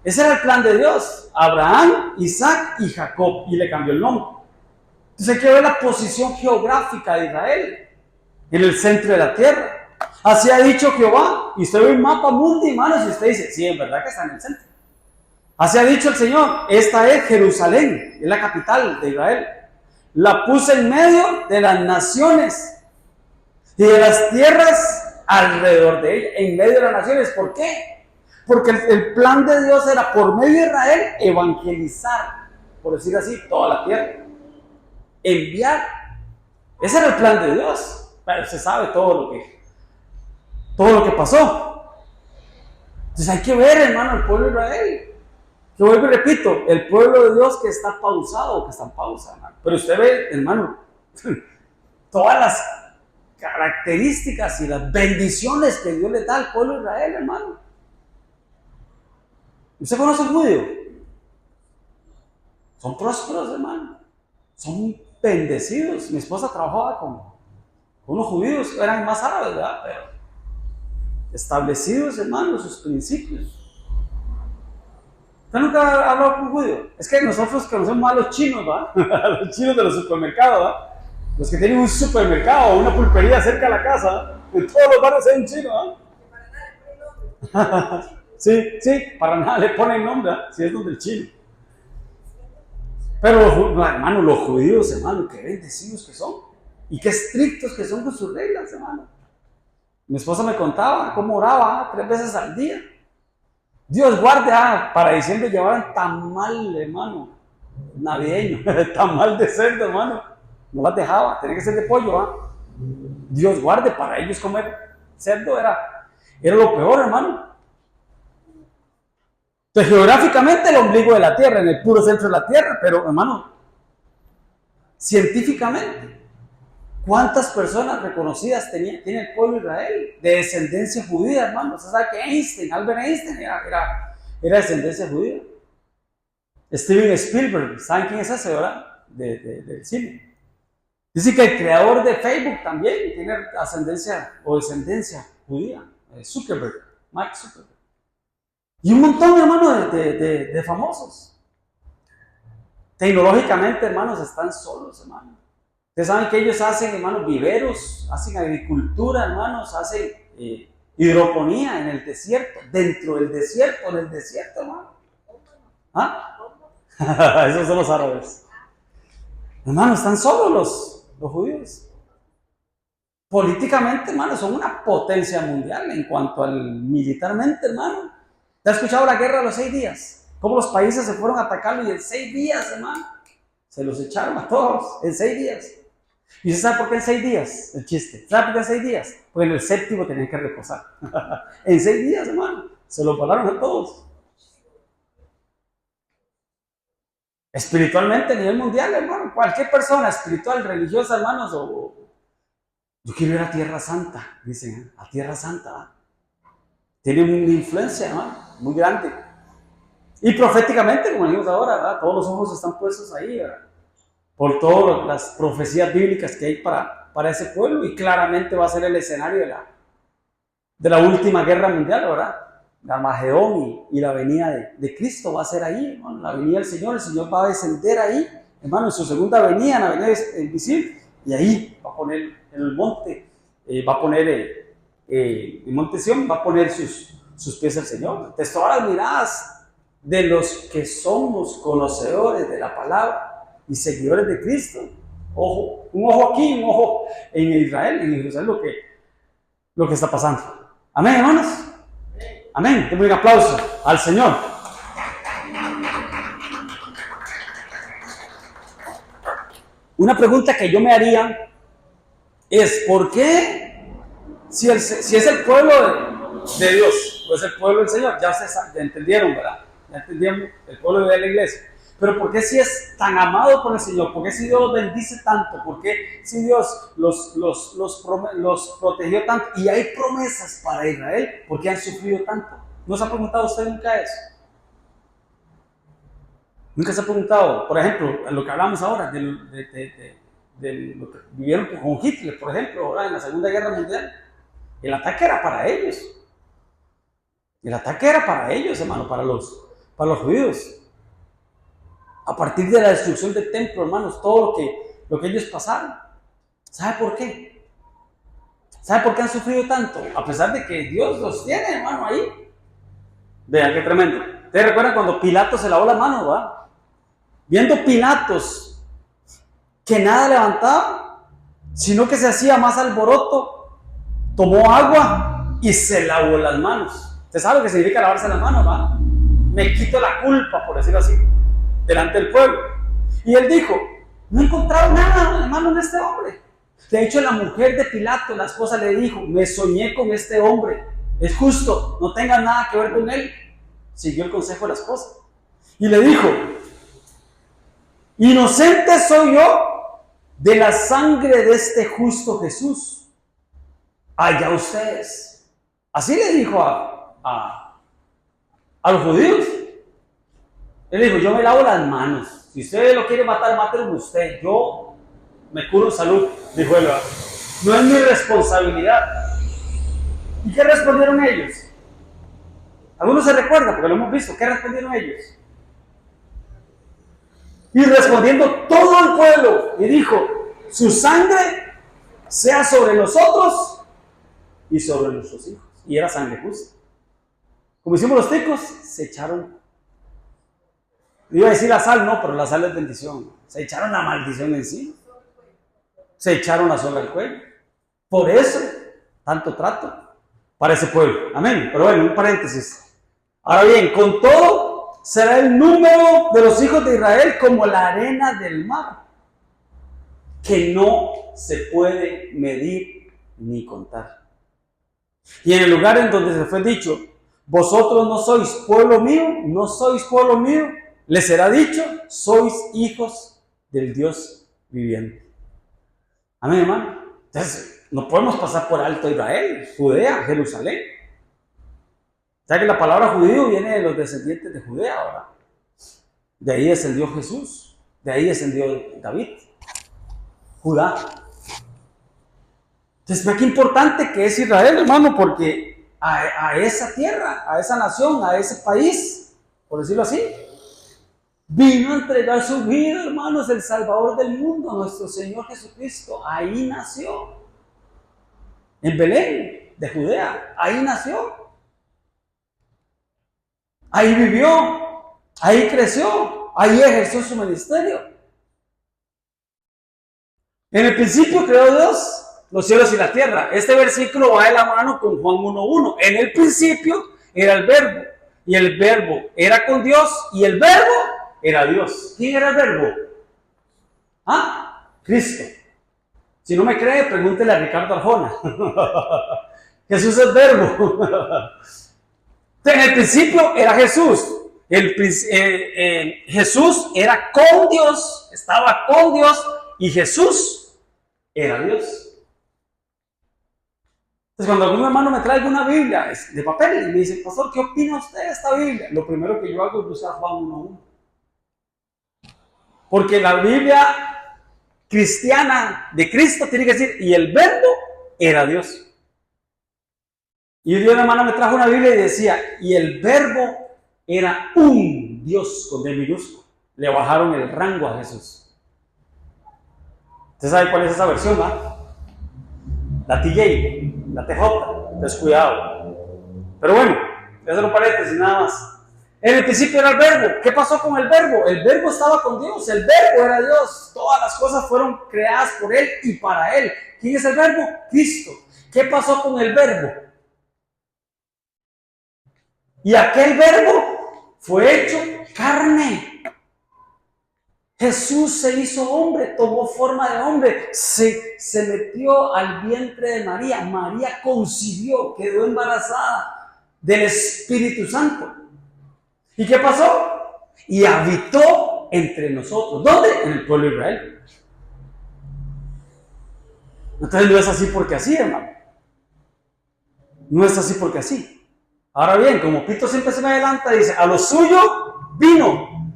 Ese era el plan de Dios. Abraham, Isaac y Jacob. Y le cambió el nombre. Entonces hay que ver la posición geográfica de Israel. En el centro de la tierra. Así ha dicho Jehová. Y usted ve un mapa mundi, hermanos, y usted dice, sí, en verdad que está en el centro. Así ha dicho el Señor, esta es Jerusalén, es la capital de Israel. La puse en medio de las naciones y de las tierras alrededor de ella, en medio de las naciones. ¿Por qué? Porque el plan de Dios era por medio de Israel evangelizar, por decir así, toda la tierra. Enviar. Ese era el plan de Dios. Pero se sabe todo lo que pasó. Entonces hay que ver, hermano, el pueblo de Israel. Yo vuelvo y repito, el pueblo de Dios que está pausado, que está en pausa, hermano. Pero usted ve, hermano, todas las características y las bendiciones que Dios le da al pueblo de Israel, hermano. ¿Usted conoce un judío? Son prósperos, hermano. Son bendecidos. Mi esposa trabajaba con unos judíos, eran más árabes, ¿verdad? Pero establecidos, hermano, sus principios. ¿Usted nunca ha hablado con un judío? Es que nosotros conocemos a los chinos, ¿va? A los chinos de los supermercados, ¿va? Los que tienen un supermercado o una pulpería cerca de la casa, en todos los barrios hay un chino, ¿va? Sí, para nada le ponen nombre, ¿va? Si es donde el chino. Pero, hermano, los judíos, hermano, qué bendecidos que son. Y qué estrictos que son con sus reglas, hermano. Mi esposa me contaba cómo oraba 3 veces al día. Dios guarde, para diciembre llevaban tamal, hermano, navideño, tamal de cerdo, hermano. No las dejaba, tenía que ser de pollo, Dios guarde, para ellos comer cerdo era lo peor, hermano. Entonces, geográficamente el ombligo de la tierra, en el puro centro de la tierra, pero, hermano, científicamente, ¿Cuántas personas reconocidas tiene el pueblo de Israel? De descendencia judía, hermano. Usted sabe que Albert Einstein era de descendencia judía. Steven Spielberg, ¿saben quién es ese, verdad? Del cine. Dice que el creador de Facebook también tiene ascendencia o descendencia judía. Mark Zuckerberg. Y un montón, hermano, de famosos. Tecnológicamente, hermanos, están solos, hermano. Ustedes saben que ellos hacen, hermanos, viveros, hacen agricultura, hermanos, hacen hidroponía en el desierto, dentro del desierto, en el desierto, hermano. ¿Ah? Esos son los árabes. Hermanos, están solos los judíos. Políticamente, hermano, son una potencia mundial en cuanto al militarmente, hermano. ¿Te has escuchado la guerra de los 6 días? Cómo los países se fueron a atacarlo y en 6 días, hermano, se los echaron a todos en 6 días. ¿Y usted sabe por qué en 6 días? El chiste. ¿Sabe por qué en 6 días? Porque en el séptimo tenían que reposar. En 6 días, hermano, se los volaron a todos. Espiritualmente a nivel mundial, hermano, cualquier persona espiritual, religiosa, hermanos, yo quiero ir a Tierra Santa, dicen, a Tierra Santa. Tiene una influencia, hermano, muy grande. Y proféticamente, como dijimos ahora, ¿verdad? Todos los ojos están puestos ahí, ¿verdad? Por todas las profecías bíblicas que hay para ese pueblo, y claramente va a ser el escenario de la última guerra mundial, ¿verdad? La Armagedón y la venida de Cristo va a ser ahí, hermano. La venida del Señor, el Señor va a descender ahí, hermano, en su segunda venida, en la venida invisible, y ahí va a poner en el monte, va a poner el monte Sión, va a poner sus pies al Señor. Entonces, todas las miradas de los que somos conocedores de la palabra y seguidores de Cristo, ojo, un ojo aquí, un ojo en Israel, en Jerusalén, lo que está pasando. Amén, hermanos. Amén. Denle un aplauso al Señor. Una pregunta que yo me haría es: ¿por qué, si es el pueblo de Dios, o es el pueblo del Señor, ya ustedes ya entendieron, ¿verdad? Ya entendieron el pueblo de la iglesia. Pero ¿por qué si es tan amado por el Señor? ¿Por qué si Dios los bendice tanto? ¿Por qué si Dios los protegió tanto? Y hay promesas para Israel, ¿por qué han sufrido tanto? ¿No se ha preguntado usted nunca eso? ¿Nunca se ha preguntado, por ejemplo, lo que hablamos ahora, de lo que vivieron con Hitler, por ejemplo, ahora en la Segunda Guerra Mundial? El ataque era para ellos. El ataque era para ellos, hermano, para los judíos. A partir de la destrucción del templo, hermanos, todo lo que ellos pasaron. ¿Sabe por qué? ¿Sabe por qué han sufrido tanto? A pesar de que Dios los tiene, hermano, ahí. Vean qué tremendo. ¿Ustedes recuerdan cuando Pilato se lavó las manos, verdad? Viendo Pilatos que nada levantaba, sino que se hacía más alboroto, tomó agua y se lavó las manos. ¿Usted sabe lo que significa lavarse las manos, verdad? Me quito la culpa, por decirlo así, delante del pueblo. Y él dijo: no he encontrado nada, hermano, en este hombre. De hecho, la mujer de Pilato, la esposa, le dijo: me soñé con este hombre, es justo, no tenga nada que ver con él. Siguió el consejo de la esposa y le dijo: inocente soy yo de la sangre de este justo Jesús, allá ustedes. Así le dijo a los judíos. Él dijo: yo me lavo las manos, si usted lo quiere matar, mátelo usted, yo me curo en salud, dijo él. No es mi responsabilidad. ¿Y qué respondieron ellos? Algunos se recuerdan, porque lo hemos visto. ¿Qué respondieron ellos? Y respondiendo todo el pueblo, y dijo: su sangre sea sobre nosotros y sobre nuestros hijos. Y era sangre justa. Como hicimos los ticos, se echaron. Iba a decir la sal, no, pero la sal es bendición. Se echaron la maldición encima. Se echaron la soga al cuello. Por eso, tanto trato para ese pueblo. Amén. Pero bueno, un paréntesis. Ahora bien, con todo, será el número de los hijos de Israel como la arena del mar, que no se puede medir ni contar. Y en el lugar en donde se fue dicho: vosotros no sois pueblo mío, no sois pueblo mío, les será dicho: sois hijos del Dios viviente. Amén, hermano. Entonces, no podemos pasar por alto a Israel, Judea, Jerusalén. O sea que la palabra judío viene de los descendientes de Judea, ¿verdad? De ahí descendió Jesús, de ahí descendió David, Judá. Entonces, vea qué importante que es Israel, hermano, porque a esa tierra, a esa nación, a ese país, por decirlo así, vino a entregar su vida, hermanos, el Salvador del mundo, nuestro Señor Jesucristo. Ahí nació, en Belén, de Judea, ahí nació. Ahí vivió, ahí creció, ahí ejerció su ministerio. En el principio creó Dios los cielos y la tierra. Este versículo va de la mano con Juan 1:1. En el principio era el verbo, y el verbo era con Dios, y el verbo era Dios. ¿Quién era el verbo? Cristo. Si no me cree, pregúntele a Ricardo Arjona. Jesús es verbo. En el principio era Jesús. Jesús era con Dios, estaba con Dios, y Jesús era Dios. Entonces, cuando algún hermano me trae una Biblia de papel y me dice, pastor, ¿qué opina usted de esta Biblia? Lo primero que yo hago es buscar Juan 1:1. Porque la Biblia cristiana de Cristo tiene que decir, y el verbo era Dios. Y un día una hermana me trajo una Biblia y decía, y el verbo era un Dios con D minúsculo. Le bajaron el rango a Jesús. ¿Usted sabe cuál es esa versión, va? La TJ, la TJ, entonces cuidado. Pero bueno, eso no paréntesis, nada más. En el principio era el verbo. ¿Qué pasó con el verbo? El verbo estaba con Dios, el verbo era Dios. Todas las cosas fueron creadas por Él y para Él. ¿Quién es el verbo? Cristo. ¿Qué pasó con el verbo? Y aquel verbo fue hecho carne. Jesús se hizo hombre, tomó forma de hombre, se metió al vientre de María. María concibió, quedó embarazada del Espíritu Santo. ¿Y qué pasó? Y habitó entre nosotros. ¿Dónde? En el pueblo de Israel. Entonces no es así porque así, hermano. No es así porque así. Ahora bien, como Pito siempre se me adelanta, dice, a lo suyo vino,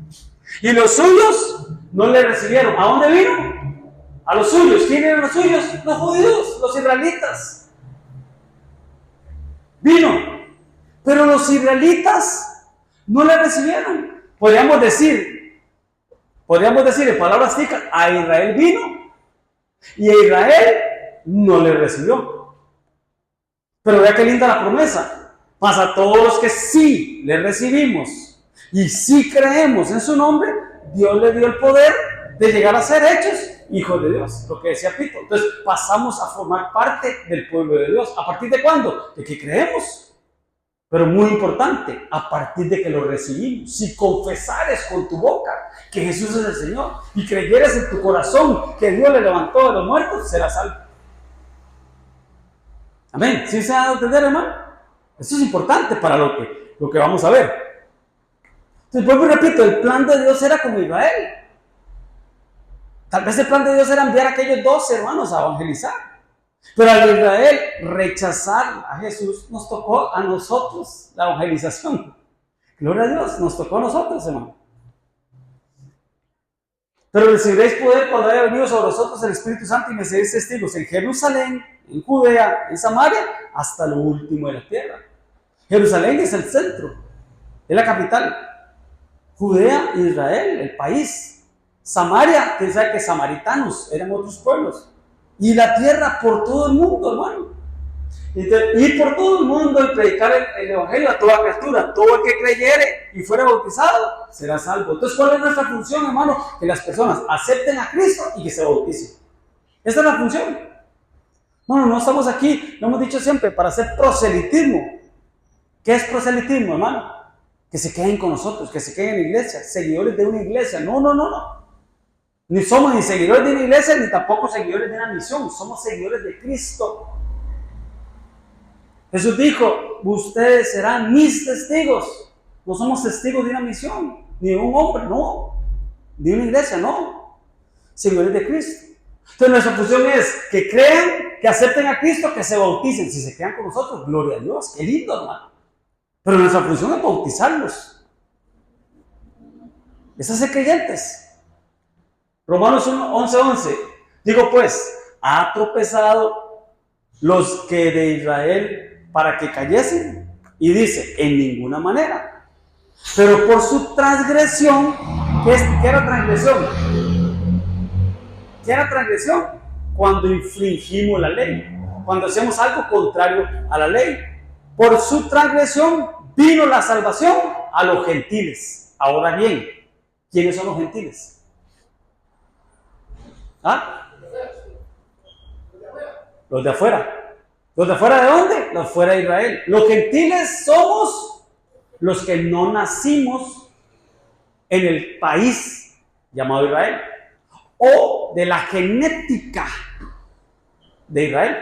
y los suyos no le recibieron. ¿A dónde vino? A los suyos. ¿Quién eran los suyos? Los judíos, los israelitas. Vino, pero los israelitas no le recibieron. Podríamos decir en palabras ticas, a Israel vino, y a Israel no le recibió. Pero vea qué linda la promesa. Mas a todos los que sí le recibimos y sí creemos en su nombre, Dios le dio el poder de llegar a ser hechos hijos de Dios, lo que decía Pito. Entonces pasamos a formar parte del pueblo de Dios. ¿A partir de cuándo? De que creemos. Pero muy importante, a partir de que lo recibimos. Si confesares con tu boca que Jesús es el Señor y creyeres en tu corazón que Dios le levantó de los muertos, serás salvo. Amén. ¿Sí se ha de entender, hermano? Eso es importante para lo que vamos a ver. Entonces, vuelvo y repito, el plan de Dios era como Israel. Tal vez el plan de Dios era enviar a aquellos 12 hermanos a evangelizar. Pero al Israel rechazar a Jesús, nos tocó a nosotros la evangelización. Gloria a Dios, nos tocó a nosotros, hermano. Pero recibiréis poder cuando haya venido sobre vosotros el Espíritu Santo y me seréis testigos en Jerusalén, en Judea, en Samaria, hasta lo último de la tierra. Jerusalén es el centro, es la capital. Judea, Israel, el país. Samaria, que sabe que samaritanos eran otros pueblos. Y la tierra por todo el mundo, hermano. Ir por todo el mundo y predicar el evangelio a toda criatura. Todo el que creyere y fuera bautizado será salvo. Entonces, ¿cuál es nuestra función, hermano? Que las personas acepten a Cristo y que se bauticen. Esta es la función. Bueno, no estamos aquí, lo hemos dicho siempre, para hacer proselitismo. ¿Qué es proselitismo, hermano? Que se queden con nosotros, que se queden en la iglesia, seguidores de una iglesia. No. Ni somos ni seguidores de una iglesia, ni tampoco seguidores de una misión. Somos seguidores de Cristo. Jesús dijo, ustedes serán mis testigos. No somos testigos de una misión, ni de un hombre, no. De una iglesia, no. Seguidores de Cristo. Entonces nuestra función es que crean que acepten a Cristo, que se bauticen. Si se quedan con nosotros, gloria a Dios, qué lindo, hermano. Pero nuestra función es bautizarlos. Es hacer creyentes. Romanos 11:11. Digo pues, ¿ha tropezado los que de Israel para que cayesen? Y dice, en ninguna manera. Pero por su transgresión, ¿qué era transgresión? ¿Qué era transgresión? Cuando infringimos la ley, cuando hacemos algo contrario a la ley. Por su transgresión vino la salvación a los gentiles. Ahora bien, ¿quiénes son los gentiles? ¿Ah? Los de afuera. ¿Los de afuera de dónde? Los de fuera de Israel. Los gentiles somos los que no nacimos en el país llamado Israel, o de la genética de Israel.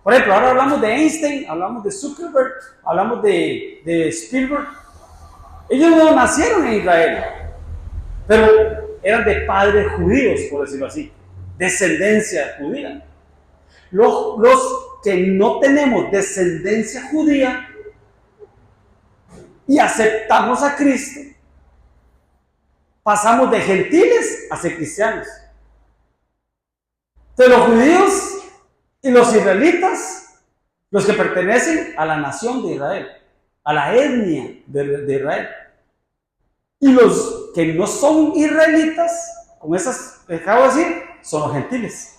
Por ejemplo, ahora hablamos de Einstein, hablamos de Zuckerberg, hablamos de Spielberg. Ellos no nacieron en Israel, pero eran de padres judíos, por decirlo así, descendencia judía. Los que no tenemos descendencia judía y aceptamos a Cristo, pasamos de gentiles a ser cristianos. De los judíos y los israelitas, los que pertenecen a la nación de Israel, a la etnia de Israel. Y los que no son israelitas, con esas que acabo de decir, son los gentiles.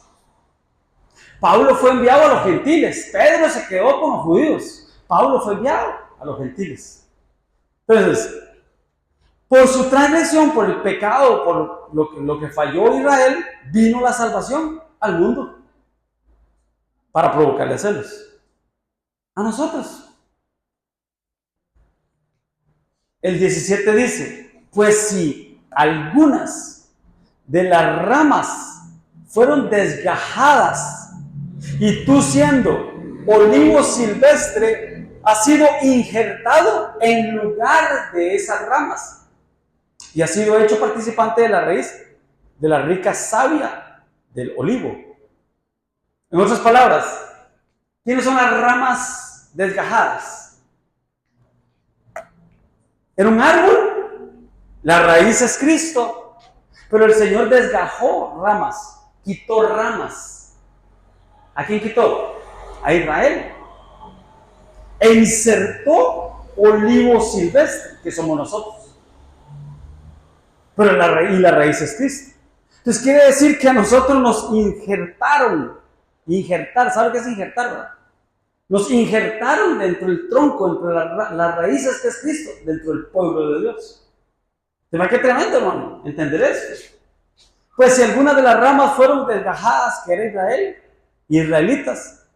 Pablo fue enviado a los gentiles, Pedro se quedó con los judíos, Pablo fue enviado a los gentiles. Entonces, por su transgresión, por el pecado, por lo que falló Israel, vino la salvación al mundo para provocarle celos a nosotros. El 17 dice, pues si algunas de las ramas fueron desgajadas y tú siendo olivo silvestre has sido injertado en lugar de esas ramas y has sido hecho participante de la raíz de la rica savia del olivo. En otras palabras, ¿quiénes son las ramas desgajadas? En un árbol, la raíz es Cristo, pero el Señor desgajó ramas, quitó ramas. ¿A quién quitó? A Israel. E insertó olivo silvestre, que somos nosotros. Pero la raíz es Cristo. Entonces quiere decir que a nosotros nos injertaron. Injertar, ¿sabe qué es injertar, verdad? Nos injertaron dentro del tronco, dentro de las raíces que es Cristo, dentro del pueblo de Dios. ¿Te va qué tremendo, hermano? ¿Entender eso? Pues si algunas de las ramas fueron desgajadas, que era Israel, israelitas,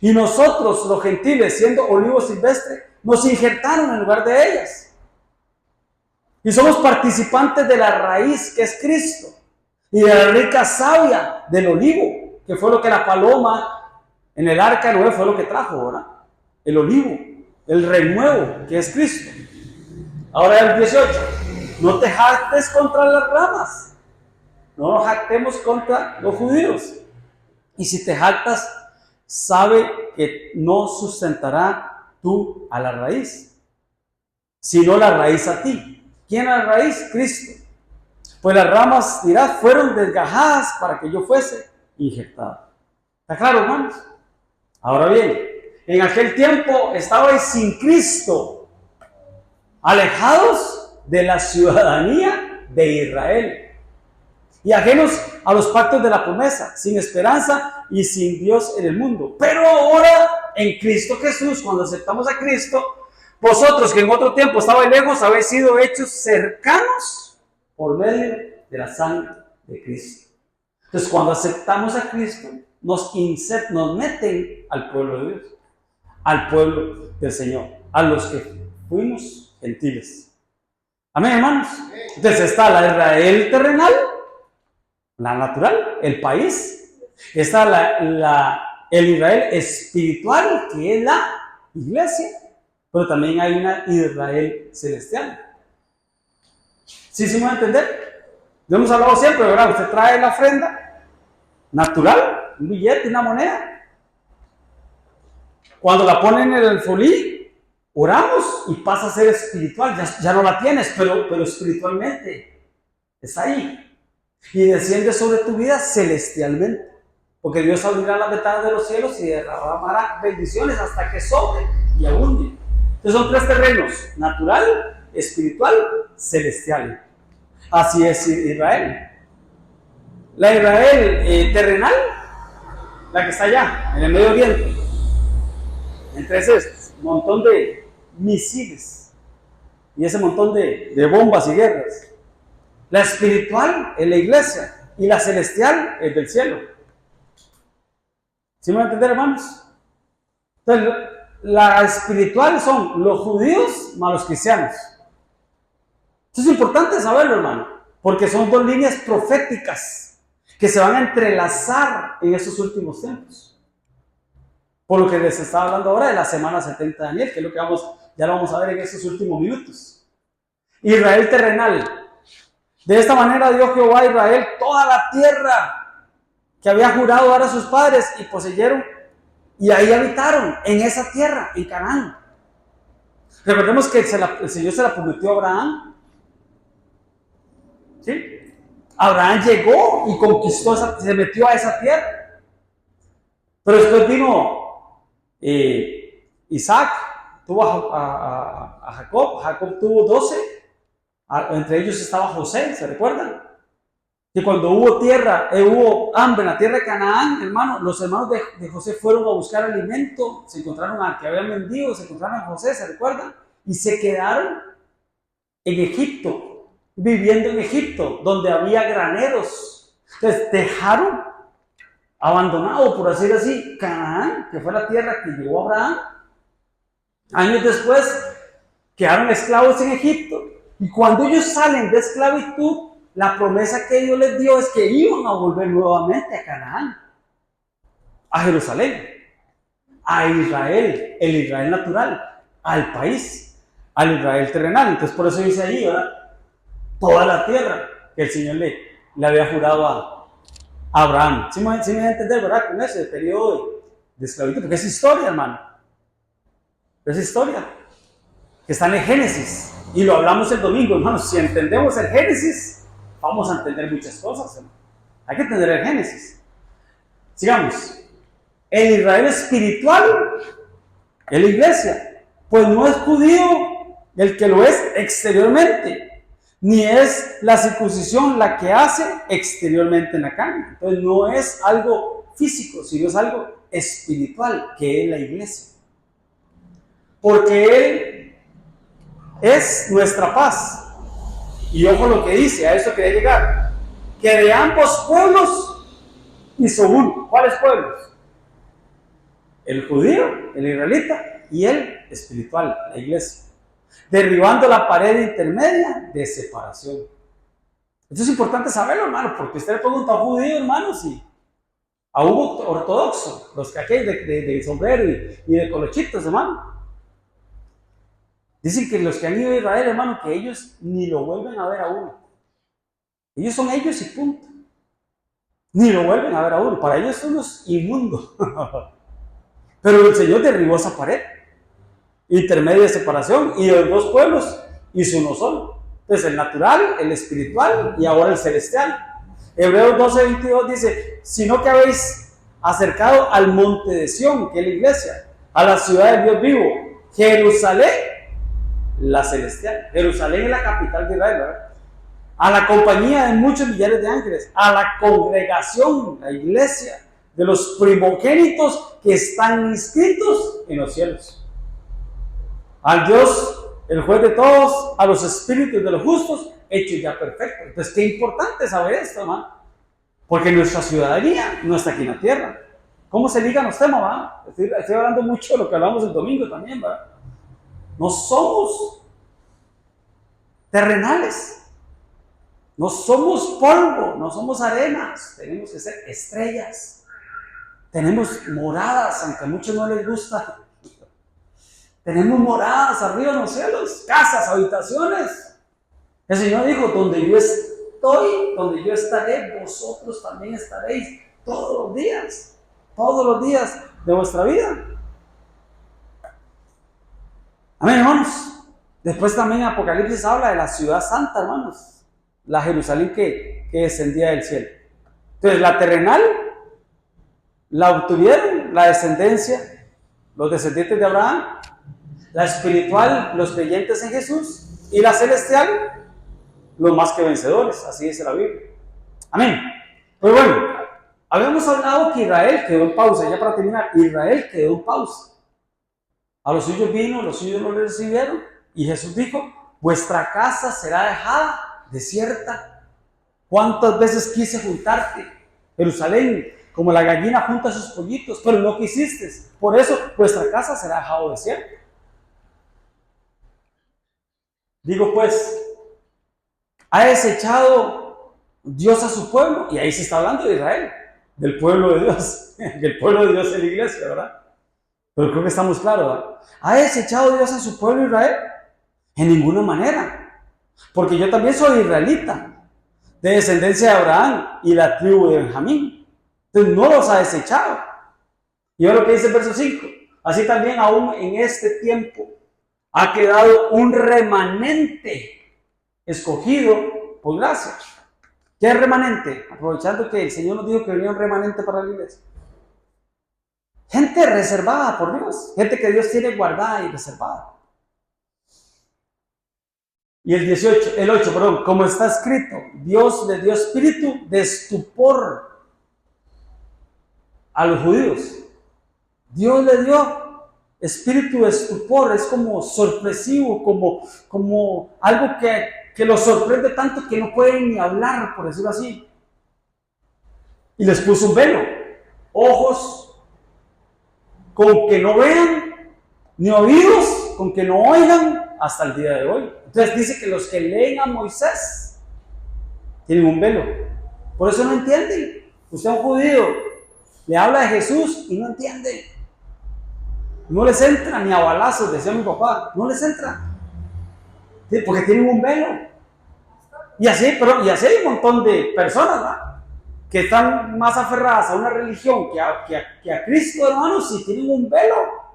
y nosotros, los gentiles, siendo olivo silvestre, nos injertaron en lugar de ellas. Y somos participantes de la raíz que es Cristo, y de la rica savia del olivo, que fue lo que la paloma en el arca de Noé fue lo que trajo, ¿verdad? El olivo, el renuevo, que es Cristo. Ahora el 18, no te jactes contra las ramas, no nos jactemos contra los judíos. Y si te jactas, sabe que no sustentará tú a la raíz, sino la raíz a ti. ¿Quién es la raíz? Cristo. Pues las ramas, dirás, fueron desgajadas para que yo fuese injertado. ¿Está claro, hermanos? Ahora bien, en aquel tiempo estabais sin Cristo, alejados de la ciudadanía de Israel y ajenos a los pactos de la promesa, sin esperanza y sin Dios en el mundo. Pero ahora, en Cristo Jesús, cuando aceptamos a Cristo, vosotros que en otro tiempo estabais lejos, habéis sido hechos cercanos por medio de la sangre de Cristo. Entonces, cuando aceptamos a Cristo, nos meten al pueblo de Dios, al pueblo del Señor, a los que fuimos gentiles. Amén, hermanos. Entonces está la Israel terrenal, la natural, el país. Está el Israel espiritual, que es la iglesia, pero también hay una Israel celestial. ¿Sí se me va a entender? Lo hemos hablado siempre, ¿verdad? Usted trae la ofrenda natural, un billete, una moneda, Cuando la ponen en el alfolí, oramos y pasa a ser espiritual. Ya no la tienes, pero espiritualmente está ahí. Y desciende sobre tu vida celestialmente. Porque Dios abrirá las ventanas de los cielos y derramará bendiciones hasta que sobre y abunde. Entonces son 3 terrenos: natural, espiritual, celestial. Así es Israel. La Israel terrenal, la que está allá, en el Medio Oriente, entre ese montón de misiles y ese montón de bombas y guerras. La espiritual es la iglesia y la celestial es del cielo. ¿Sí me van a entender, hermanos? Entonces, la espiritual son los judíos más los cristianos. Esto es importante saberlo, hermano, porque son 2 líneas proféticas que se van a entrelazar en estos últimos tiempos. Por lo que les estaba hablando ahora de la semana 70 de Daniel, que es lo que ya lo vamos a ver en estos últimos minutos. Israel terrenal. De esta manera dio Jehová a Israel toda la tierra que había jurado dar a sus padres, y poseyeron, y ahí habitaron, en esa tierra, en Canaán. Recordemos que el Señor se la prometió a Abraham. ¿Sí? Abraham llegó y conquistó, se metió a esa tierra. Pero después vino Isaac, tuvo a Jacob. Jacob tuvo 12, entre ellos estaba José, ¿se recuerdan? Que cuando hubo hambre en la tierra de Canaán, hermano, los hermanos de José fueron a buscar alimento, se encontraron al que habían vendido, se encontraron a José, ¿se recuerdan? Y se quedaron en Egipto, viviendo en Egipto, donde había graneros. Entonces dejaron abandonado, por decir así, Canaán, que fue la tierra que llevó Abraham. Años después quedaron esclavos en Egipto, y cuando ellos salen de esclavitud, la promesa que Dios les dio es que iban a volver nuevamente a Canaán, a Jerusalén, a Israel, el Israel natural, al país, al Israel terrenal. Entonces por eso dice ahí, ¿verdad? Toda la tierra que el Señor le había jurado a Abraham. ¿Sí me van a entender, verdad? Con ese periodo de esclavitud, porque es historia, hermano. Es historia que está en el Génesis, y lo hablamos el domingo, hermanos. Si entendemos el Génesis, vamos a entender muchas cosas, hermano. Hay que entender el Génesis. Sigamos. El Israel espiritual es la iglesia, pues no es judío el que lo es exteriormente, ni es la circuncisión la que hace exteriormente en la carne. Entonces no es algo físico, sino es algo espiritual, que es la iglesia. Porque Él es nuestra paz. Y ojo lo que dice, a eso quería llegar, que de ambos pueblos hizo uno. ¿Cuáles pueblos? El judío, el israelita, y el espiritual, la iglesia, derribando la pared intermedia de separación. Esto es importante saberlo, hermano, porque usted le pregunta a un judío, hermano, si a un ortodoxo, los que aquellos de sombrero y de colochitos, hermano, dicen que los que han ido a Israel, hermano, que ellos ni lo vuelven a ver a uno. Ellos son ellos y punto. Ni lo vuelven a ver a uno. Para ellos son los inmundos. Pero el Señor derribó esa pared intermedia de separación, y de los 2 pueblos hizo uno solo. Entonces el natural, el espiritual y ahora el celestial. Hebreos 12:22 dice: sino que habéis acercado al monte de Sión, que es la iglesia, a la ciudad del Dios vivo, Jerusalén, la celestial. Jerusalén es la capital de Israel, ¿verdad? A la compañía de muchos millares de ángeles, a la congregación, la iglesia, de los primogénitos que están inscritos en los cielos. Al Dios, el juez de todos, a los espíritus de los justos, hechos ya perfectos. Entonces, qué importante saber esto, hermano. Porque nuestra ciudadanía no está aquí en la tierra. ¿Cómo se ligan los temas, va? Estoy hablando mucho de lo que hablamos el domingo también, ¿verdad? No somos terrenales, no somos polvo, no somos arenas, tenemos que ser estrellas, tenemos moradas, aunque a muchos no les gusta, tenemos moradas arriba en los cielos, casas, habitaciones. El Señor dijo: donde yo estoy, donde yo estaré, vosotros también estaréis todos los días de vuestra vida. Amén, hermanos. Después también Apocalipsis habla de la ciudad santa, hermanos. La Jerusalén que descendía del cielo. Entonces, la terrenal la obtuvieron la descendencia, los descendientes de Abraham. La espiritual, los creyentes en Jesús. Y la celestial, los más que vencedores. Así dice la Biblia. Amén. Pues bueno, habíamos hablado que Israel quedó en pausa. Ya para terminar, Israel quedó en pausa. A los suyos vino, los suyos no le recibieron. Y Jesús dijo, vuestra casa será dejada desierta. ¿Cuántas veces quise juntarte, Jerusalén, como la gallina junta sus pollitos, pero no quisiste? Por eso vuestra casa será dejada desierta. Digo pues, ha desechado Dios a su pueblo, y ahí se está hablando de Israel, del pueblo de Dios, que el pueblo de Dios es la iglesia, ¿verdad? Pero creo que estamos claros, ¿verdad? ¿Ha desechado Dios a su pueblo Israel? En ninguna manera, porque yo también soy israelita, de descendencia de Abraham y la tribu de Benjamín. Entonces no los ha desechado. Y ahora lo que dice el verso 5, así también aún en este tiempo ha quedado un remanente escogido por gracia. ¿Qué es remanente? Aprovechando que el Señor nos dijo que venía un remanente para la iglesia. Gente reservada por Dios, gente que Dios tiene guardada y reservada. Y el 8, como está escrito, Dios le dio espíritu de estupor a los judíos. Dios le dio espíritu de estupor, es como sorpresivo, como algo que los sorprende tanto que no pueden ni hablar, por decirlo así. Y les puso un velo, ojos con que no vean, ni oídos con que no oigan, hasta el día de hoy. Entonces dice que los que leen a Moisés tienen un velo. Por eso no entienden. Usted es un judío, le habla de Jesús y no entiende. No les entra ni a balazos, decía mi papá. No les entra. Porque tienen un velo. Y así hay un montón de personas, ¿verdad?, que están más aferradas a una religión que a Cristo, hermanos, y tienen un velo.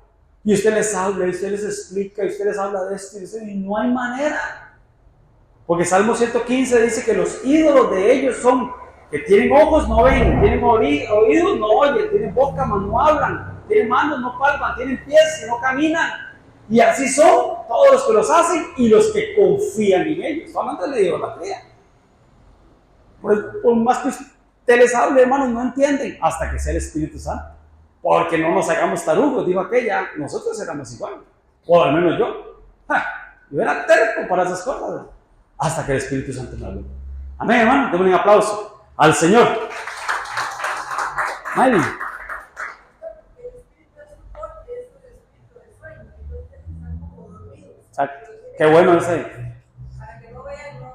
Y usted les habla, y usted les explica, y usted les habla de esto, y no hay manera. Porque Salmo 115 dice que los ídolos de ellos son que tienen ojos, no ven, tienen oídos, no oyen, tienen boca, mas no hablan, tienen manos, no palpan, tienen pies y no caminan. Y así son todos los que los hacen y los que confían en ellos. Estoy hablando de la idolatría. Por más que usted les hable, hermanos, no entienden hasta que sea el Espíritu Santo. Porque no nos hagamos tarugos, dijo aquella, nosotros éramos igual, o al menos yo. Yo era terco para esas cosas, hasta que el Espíritu Santo me habló. Amén, hermano, denle un aplauso al Señor. Miley. El espíritu de estupor es el espíritu de sueño, entonces están como dormidos. Exacto. Qué bueno ese. Para que no vean, no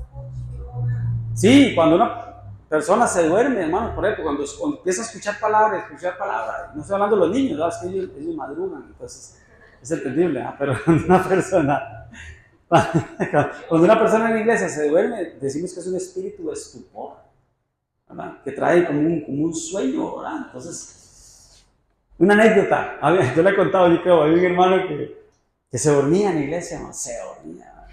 escuchen, no nada. Sí, cuando una persona se duerme, hermano, por ejemplo, cuando empieza a escuchar palabras, no estoy hablando de los niños, ¿verdad? Es que ellos madrugan, entonces es entendible, ¿verdad? Pero cuando una persona en la iglesia se duerme, decimos que es un espíritu de estupor, ¿verdad?, que trae como un sueño, ¿verdad? Entonces, una anécdota, yo le he contado, yo creo, había un hermano que se dormía en la iglesia, ¿no? Se dormía, ¿verdad?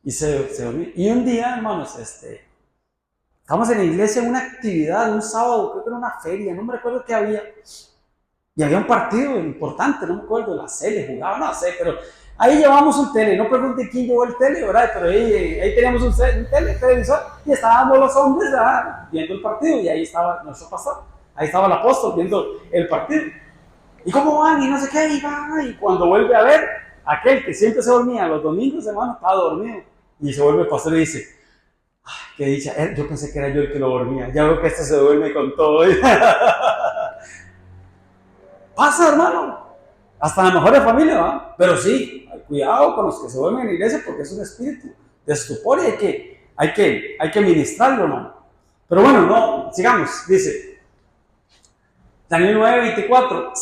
Y se dormía, y un día, hermanos, estábamos en la iglesia en una actividad, un sábado, creo que era una feria, no me recuerdo qué había. Y había un partido importante, no me acuerdo, la Cele jugaba, no sé, pero ahí llevamos un tele, no pregunté quién llevó el tele, ¿verdad? Pero ahí teníamos un televisor y estábamos los hombres, ¿verdad?, viendo el partido, y ahí estaba nuestro pastor, ahí estaba el apóstol viendo el partido. ¿Y cómo van? Y no sé qué, y cuando vuelve a ver, aquel que siempre se dormía los domingos, hermano, estaba dormido. Y se vuelve el pastor y dice, qué dicha, yo pensé que era yo el que lo dormía, ya veo que se duerme con todo. Pasa, hermano, hasta las mejores familias, ¿verdad? Pero sí, cuidado con los que se duermen en la iglesia, porque es un espíritu de estupor y hay que ministrarlo, hermano. Pero bueno, no, sigamos, dice Daniel 9:24,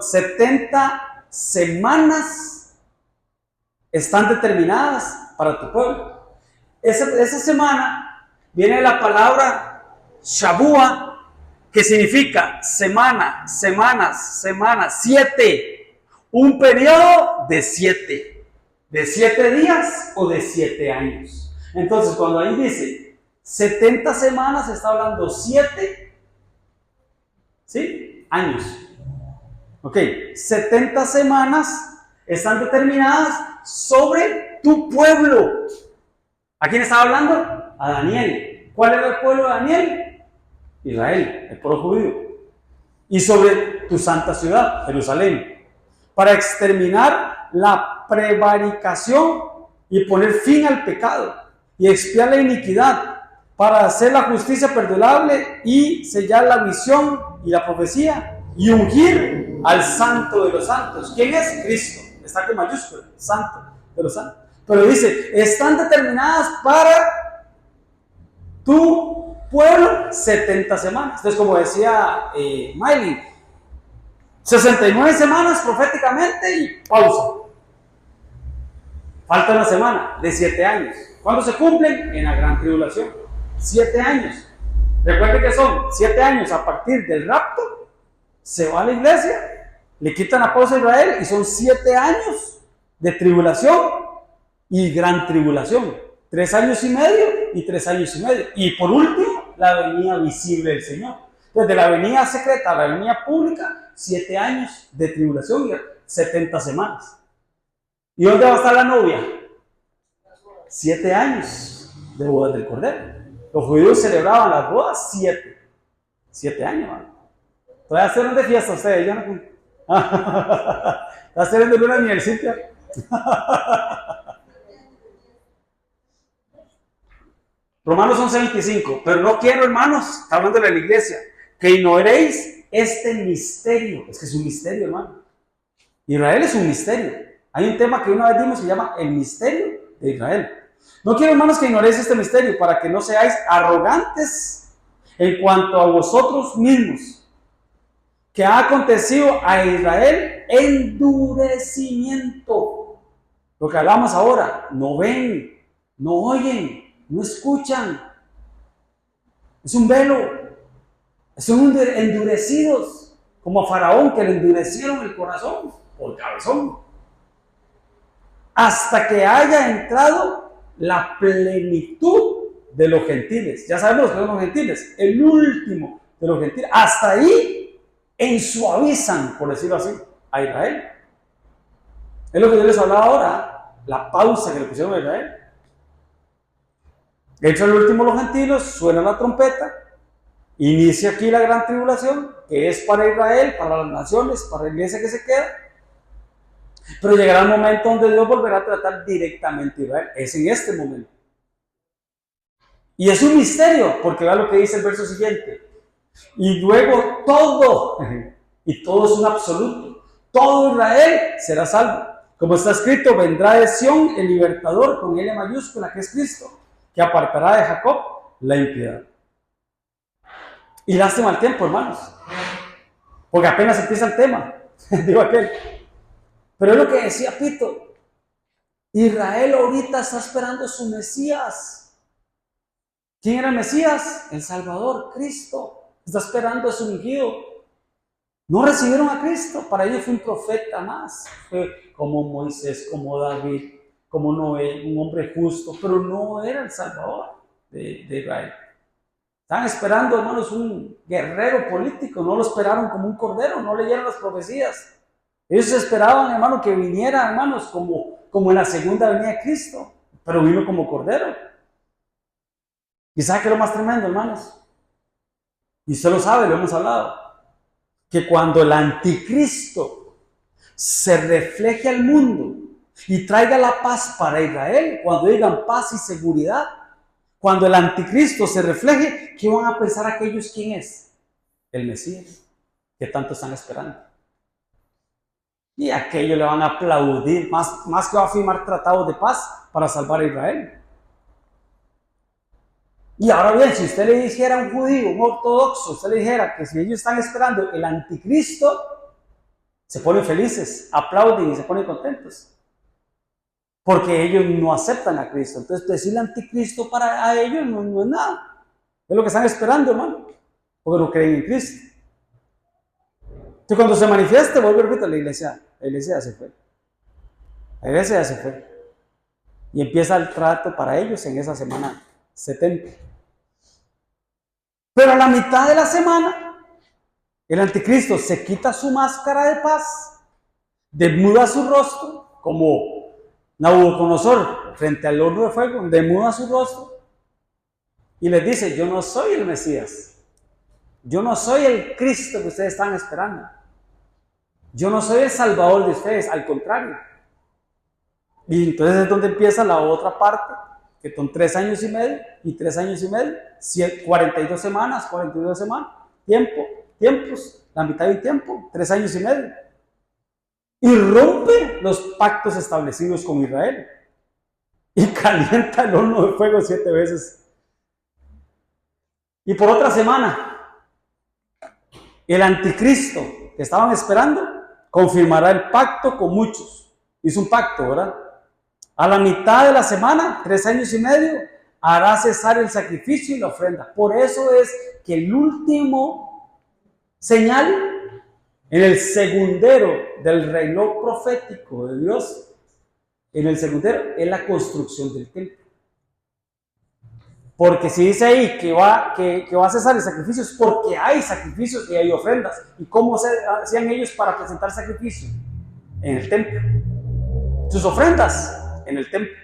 70 semanas están determinadas para tu pueblo. Esa semana viene la palabra Shabua, que significa semana, semanas, 7, un periodo de 7. ¿De 7 días o de 7 años? Entonces, cuando ahí dice 70 semanas, está hablando 7, ¿sí? Años. Ok, 70 semanas están determinadas sobre tu pueblo. ¿A quién estaba hablando? A Daniel. ¿Cuál era el pueblo de Daniel? Israel, el pueblo judío. Y sobre tu santa ciudad, Jerusalén, para exterminar la prevaricación y poner fin al pecado y expiar la iniquidad, para hacer la justicia perdurable y sellar la visión y la profecía y ungir al santo de los santos. ¿Quién es? Cristo. Está con mayúscula, santo de los santos. Pero dice, están determinadas para tu pueblo 70 semanas. Entonces, como decía Miley, 69 semanas proféticamente y pausa. Falta una semana de 7 años. ¿Cuándo se cumplen? En la gran tribulación. 7 años. Recuerden que son 7 años a partir del rapto. Se va a la iglesia, le quitan la pausa a Israel y son 7 años de tribulación y gran tribulación. 3 años y medio y 3 años y medio. Y por último, la venida visible del Señor. Desde la venida secreta a la venida pública, 7 años de tribulación y 70 semanas. ¿Y dónde va a estar la novia? 7 años de bodas del Cordero. Los judíos celebraban las bodas 7 años, ¿no? Todavía se de fiesta ustedes, ¿ya no? ¿Estás teniendo luna de miel, Cintia? Romanos 11:25. Pero no quiero, hermanos, está hablando de la iglesia, que ignoréis este misterio. Es que es un misterio, hermano. Israel es un misterio. Hay un tema que una vez dimos que se llama el misterio de Israel. No quiero, hermanos, que ignoréis este misterio para que no seáis arrogantes en cuanto a vosotros mismos, que ha acontecido a Israel endurecimiento. Lo que hablamos ahora, no ven, no oyen, no escuchan. Es un velo. Son endurecidos, como a Faraón, que le endurecieron el corazón por cabezón, hasta que haya entrado la plenitud de los gentiles. Ya sabemos que son los gentiles, el último de los gentiles. Hasta ahí ensuavizan, por decirlo así, a Israel. Es lo que yo les hablaba ahora, la pausa que le pusieron a Israel. Entra el último de los gentiles, suena la trompeta, inicia aquí la gran tribulación, que es para Israel, para las naciones, para la iglesia que se queda. Pero llegará el momento donde Dios volverá a tratar directamente a Israel. Es en este momento. Y es un misterio, porque vea lo que dice el verso siguiente. Y luego todo, y todo es un absoluto, todo Israel será salvo. Como está escrito, vendrá de Sión el libertador con L mayúscula, que es Cristo, que apartará de Jacob la impiedad. Y lástima el tiempo, hermanos, porque apenas empieza el tema, digo aquel. Pero es lo que decía Pito, Israel ahorita está esperando su Mesías. ¿Quién era el Mesías? El Salvador, Cristo. Está esperando a su ungido. No recibieron a Cristo, para ellos fue un profeta más, fue como Moisés, como David, como Noé, un hombre justo, pero no era el Salvador de Israel. Estaban esperando, hermanos, un guerrero político, no lo esperaron como un cordero, no leyeron las profecías. Ellos esperaban, hermano, que viniera, hermanos, como en la segunda venida de Cristo, pero vino como cordero. ¿Y sabe qué es lo más tremendo, hermanos? Y usted lo sabe, lo hemos hablado, que cuando el anticristo se refleje al mundo y traiga la paz para Israel, cuando digan paz y seguridad, cuando el anticristo se refleje, ¿qué van a pensar aquellos? ¿Quién es? El Mesías, que tanto están esperando. Y aquellos le van a aplaudir, más que va a firmar tratados de paz para salvar a Israel. Y ahora bien, si usted le dijera a un judío, un ortodoxo, usted le dijera que si ellos están esperando el anticristo, se ponen felices, aplauden y se ponen contentos. Porque ellos no aceptan a Cristo. Entonces, decirle anticristo para ellos no es nada. Es lo que están esperando, hermano. Porque no creen en Cristo. Entonces, cuando se manifieste, vuelve a repetir, la iglesia La iglesia ya se fue. La iglesia ya se fue. Y empieza el trato para ellos en esa semana 70. Pero a la mitad de la semana, el anticristo se quita su máscara de paz, desnuda su rostro, como Nabucodonosor frente al horno de fuego, desnuda su rostro y les dice: yo no soy el Mesías, yo no soy el Cristo que ustedes están esperando, yo no soy el Salvador de ustedes, al contrario. Y entonces es donde empieza la otra parte, que son 3 años y medio y 3 años y medio, 42 semanas, tiempos, la mitad de un tiempo, 3 años y medio. Y rompe los pactos establecidos con Israel. Y calienta el horno de fuego 7 veces. Y por otra semana, el anticristo que estaban esperando confirmará el pacto con muchos. Hizo un pacto, ¿verdad? A la mitad de la semana, 3 años y medio, hará cesar el sacrificio y la ofrenda. Por eso es que el último señal en el segundero del reloj profético de Dios, en el segundero, es la construcción del templo. Porque si dice ahí que va a cesar el sacrificio, es porque hay sacrificios y hay ofrendas. ¿Y cómo hacían ellos para presentar sacrificio? En el templo. Sus ofrendas en el templo.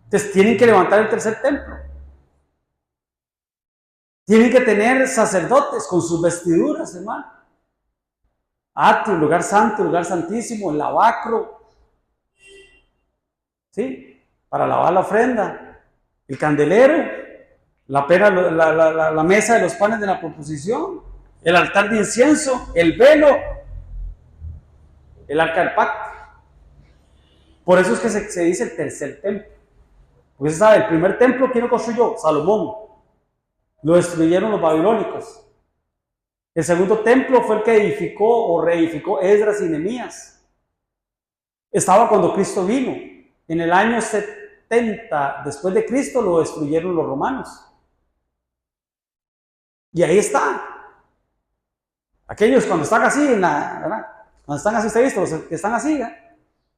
Entonces tienen que levantar el tercer templo. Tienen que tener sacerdotes con sus vestiduras, hermano. Atrio, lugar santo, lugar santísimo, el lavacro, ¿sí? Para lavar la ofrenda, el candelero, la mesa de los panes de la proposición, el altar de incienso, el velo, el arca del pacto. Por eso es que se dice el tercer templo. Porque se sabe, el primer templo, ¿quién lo construyó? Salomón. Lo destruyeron los babilónicos. El segundo templo fue el que edificó o reedificó Esdras y Nehemías. Estaba cuando Cristo vino. En el año 70 después de Cristo lo destruyeron los romanos. Y ahí está. Aquellos cuando están así, ¿verdad? Cuando están así, ustedes visto, los que están así, ¿verdad?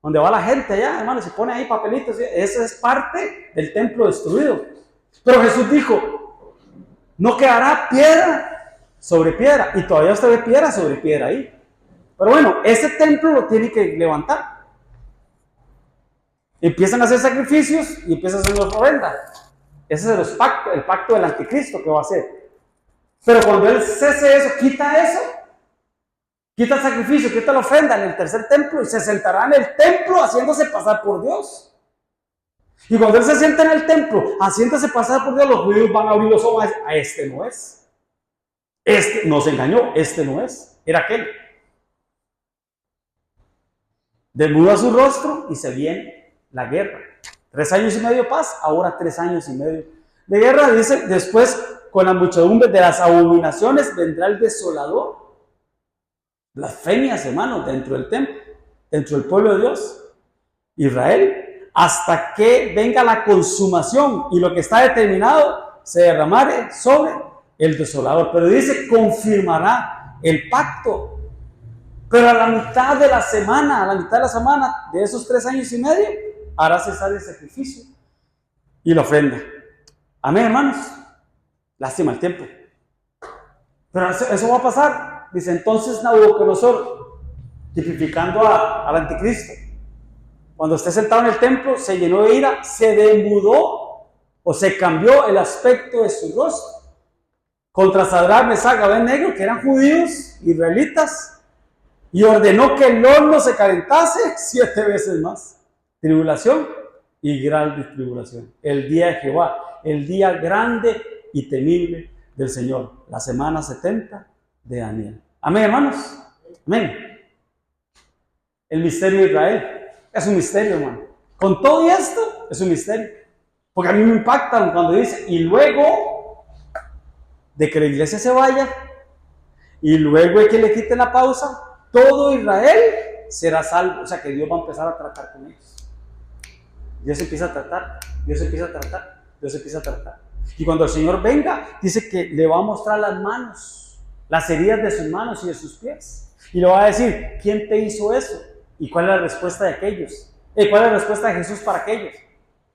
Donde va la gente allá, hermano, se pone ahí papelitos. Eso es parte del templo destruido. Pero Jesús dijo: no quedará piedra sobre piedra. Y todavía usted ve piedra sobre piedra ahí. Pero bueno, ese templo lo tiene que levantar. Empiezan a hacer sacrificios y empiezan a hacer las ofrendas. Ese es el pacto del anticristo que va a hacer. Pero cuando él cese eso, quita el sacrificio, quita la ofrenda en el tercer templo y se sentará en el templo haciéndose pasar por Dios. Y cuando él se sienta en el templo haciéndose pasar por Dios, los judíos van a abrir los ojos a este no es. Este nos engañó, este no es, era aquel. Desnuda su rostro y se viene la guerra. 3 años y medio de paz, ahora 3 años y medio de guerra. Dice: después, con la muchedumbre de las abominaciones vendrá el desolador. Blasfemias, hermanos, dentro del templo, dentro del pueblo de Dios, Israel, hasta que venga la consumación y lo que está determinado se derramare sobre el desolador. Pero dice: confirmará el pacto. Pero a la mitad de la semana, de esos 3 años y medio, hará cesar el sacrificio y la ofrenda. Amén, hermanos. Lástima el tiempo. Pero eso va a pasar. Dice: entonces Nabucodonosor, tipificando al anticristo, cuando esté sentado en el templo, se llenó de ira, se demudó o se cambió el aspecto de su rostro contra Sadrach, Mesach y Abednego, que eran judíos, israelitas, y ordenó que el horno se calentase 7 veces más. Tribulación y gran tribulación. El día de Jehová, el día grande y temible del Señor. La semana 70 de Daniel. Amén, hermanos. Amén. El misterio de Israel es un misterio, hermano. Con todo esto es un misterio. Porque a mí me impacta cuando dice: y luego de que la iglesia se vaya, y luego de que le quiten la pausa, todo Israel será salvo. O sea que Dios va a empezar a tratar con ellos. Dios empieza a tratar, Dios empieza a tratar, Dios empieza a tratar. Y cuando el Señor venga, dice que le va a mostrar las manos, las heridas de sus manos y de sus pies. Y le va a decir, ¿quién te hizo eso? ¿Y cuál es la respuesta de aquellos? ¿Cuál es la respuesta de Jesús para aquellos?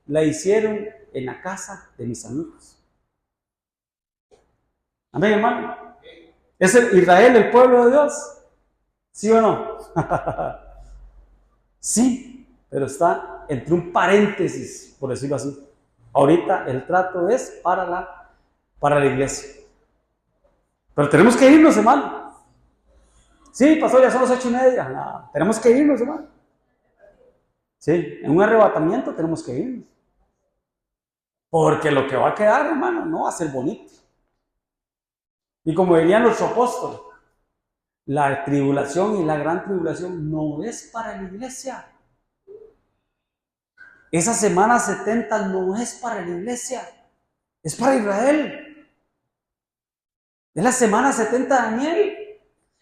La hicieron en la casa de mis amigos. Amén, hermano. ¿Es Israel el pueblo de Dios? ¿Sí o no? Sí, pero está entre un paréntesis, por decirlo así. Ahorita el trato es para la iglesia. Pero tenemos que irnos, hermano. Sí, pastor, ya son las 8:30. No, tenemos que irnos, hermano. Sí, en un arrebatamiento tenemos que irnos. Porque lo que va a quedar, hermano, no va a ser bonito. Y como dirían los apóstoles, la tribulación y la gran tribulación no es para la iglesia. Esa semana 70 no es para la iglesia, es para Israel. Es la semana 70 de Daniel.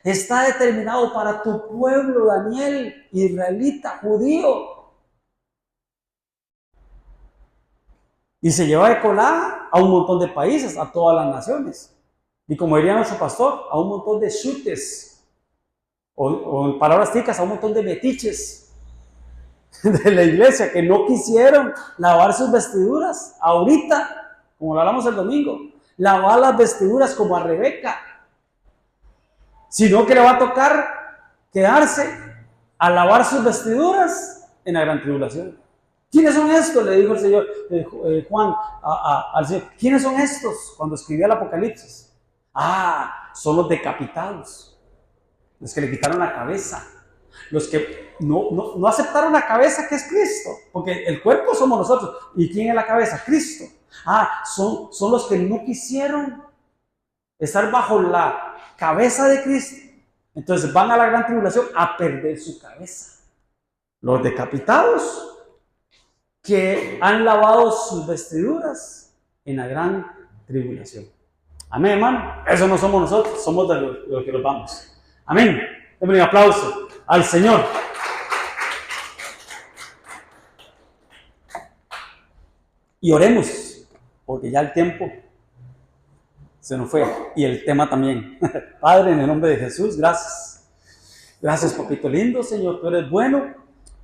Está determinado para tu pueblo, Daniel, israelita, judío. Y se lleva de colada a un montón de países, a todas las naciones. Y como diría nuestro pastor, a un montón de chutes, o en palabras ticas, a un montón de metiches de la iglesia que no quisieron lavar sus vestiduras. Ahorita, como lo hablamos el domingo, lavar las vestiduras como a Rebeca. Sino que le va a tocar quedarse a lavar sus vestiduras en la gran tribulación. ¿Quiénes son estos? Le dijo el Señor Juan al Señor. ¿Quiénes son estos? Cuando escribía el Apocalipsis. Son los decapitados, los que le quitaron la cabeza, los que no aceptaron la cabeza que es Cristo, porque el cuerpo somos nosotros. ¿Y quién es la cabeza? Cristo. Son los que no quisieron estar bajo la cabeza de Cristo. Entonces van a la gran tribulación a perder su cabeza. Los decapitados que han lavado sus vestiduras en la gran tribulación. Amén, hermano. Eso no somos nosotros, somos de los que nos vamos. Amén. Denme un aplauso al Señor. Y oremos, porque ya el tiempo se nos fue. Y el tema también. Padre, en el nombre de Jesús, gracias. Gracias, papito lindo, Señor. Tú eres bueno,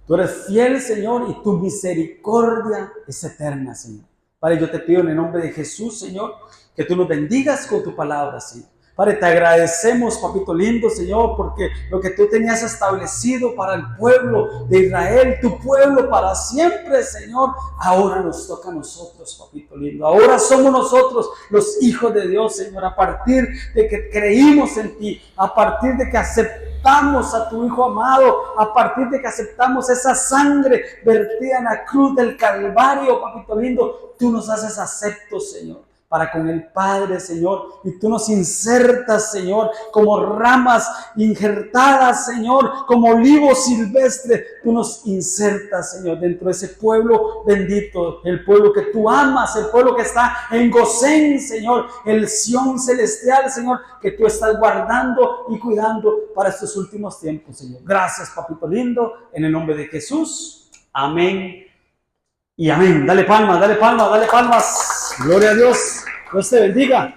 tú eres fiel, Señor, y tu misericordia es eterna, Señor. Padre, yo te pido en el nombre de Jesús, Señor, que tú nos bendigas con tu palabra, Señor. Padre, te agradecemos, papito lindo, Señor, porque lo que tú tenías establecido para el pueblo de Israel, tu pueblo para siempre, Señor, ahora nos toca a nosotros, papito lindo. Ahora somos nosotros los hijos de Dios, Señor, a partir de que creímos en ti, a partir de que aceptamos a tu Hijo amado, a partir de que aceptamos esa sangre vertida en la cruz del Calvario, papito lindo, tú nos haces aceptos, Señor, para con el Padre, Señor, y tú nos insertas, Señor, como ramas injertadas, Señor, como olivo silvestre, tú nos insertas, Señor, dentro de ese pueblo bendito, el pueblo que tú amas, el pueblo que está en Gosén, Señor, el Sión celestial, Señor, que tú estás guardando y cuidando para estos últimos tiempos, Señor. Gracias, papito lindo, en el nombre de Jesús. Amén. Y amén. Dale palmas, dale palmas, dale palmas. Gloria a Dios. Dios te bendiga.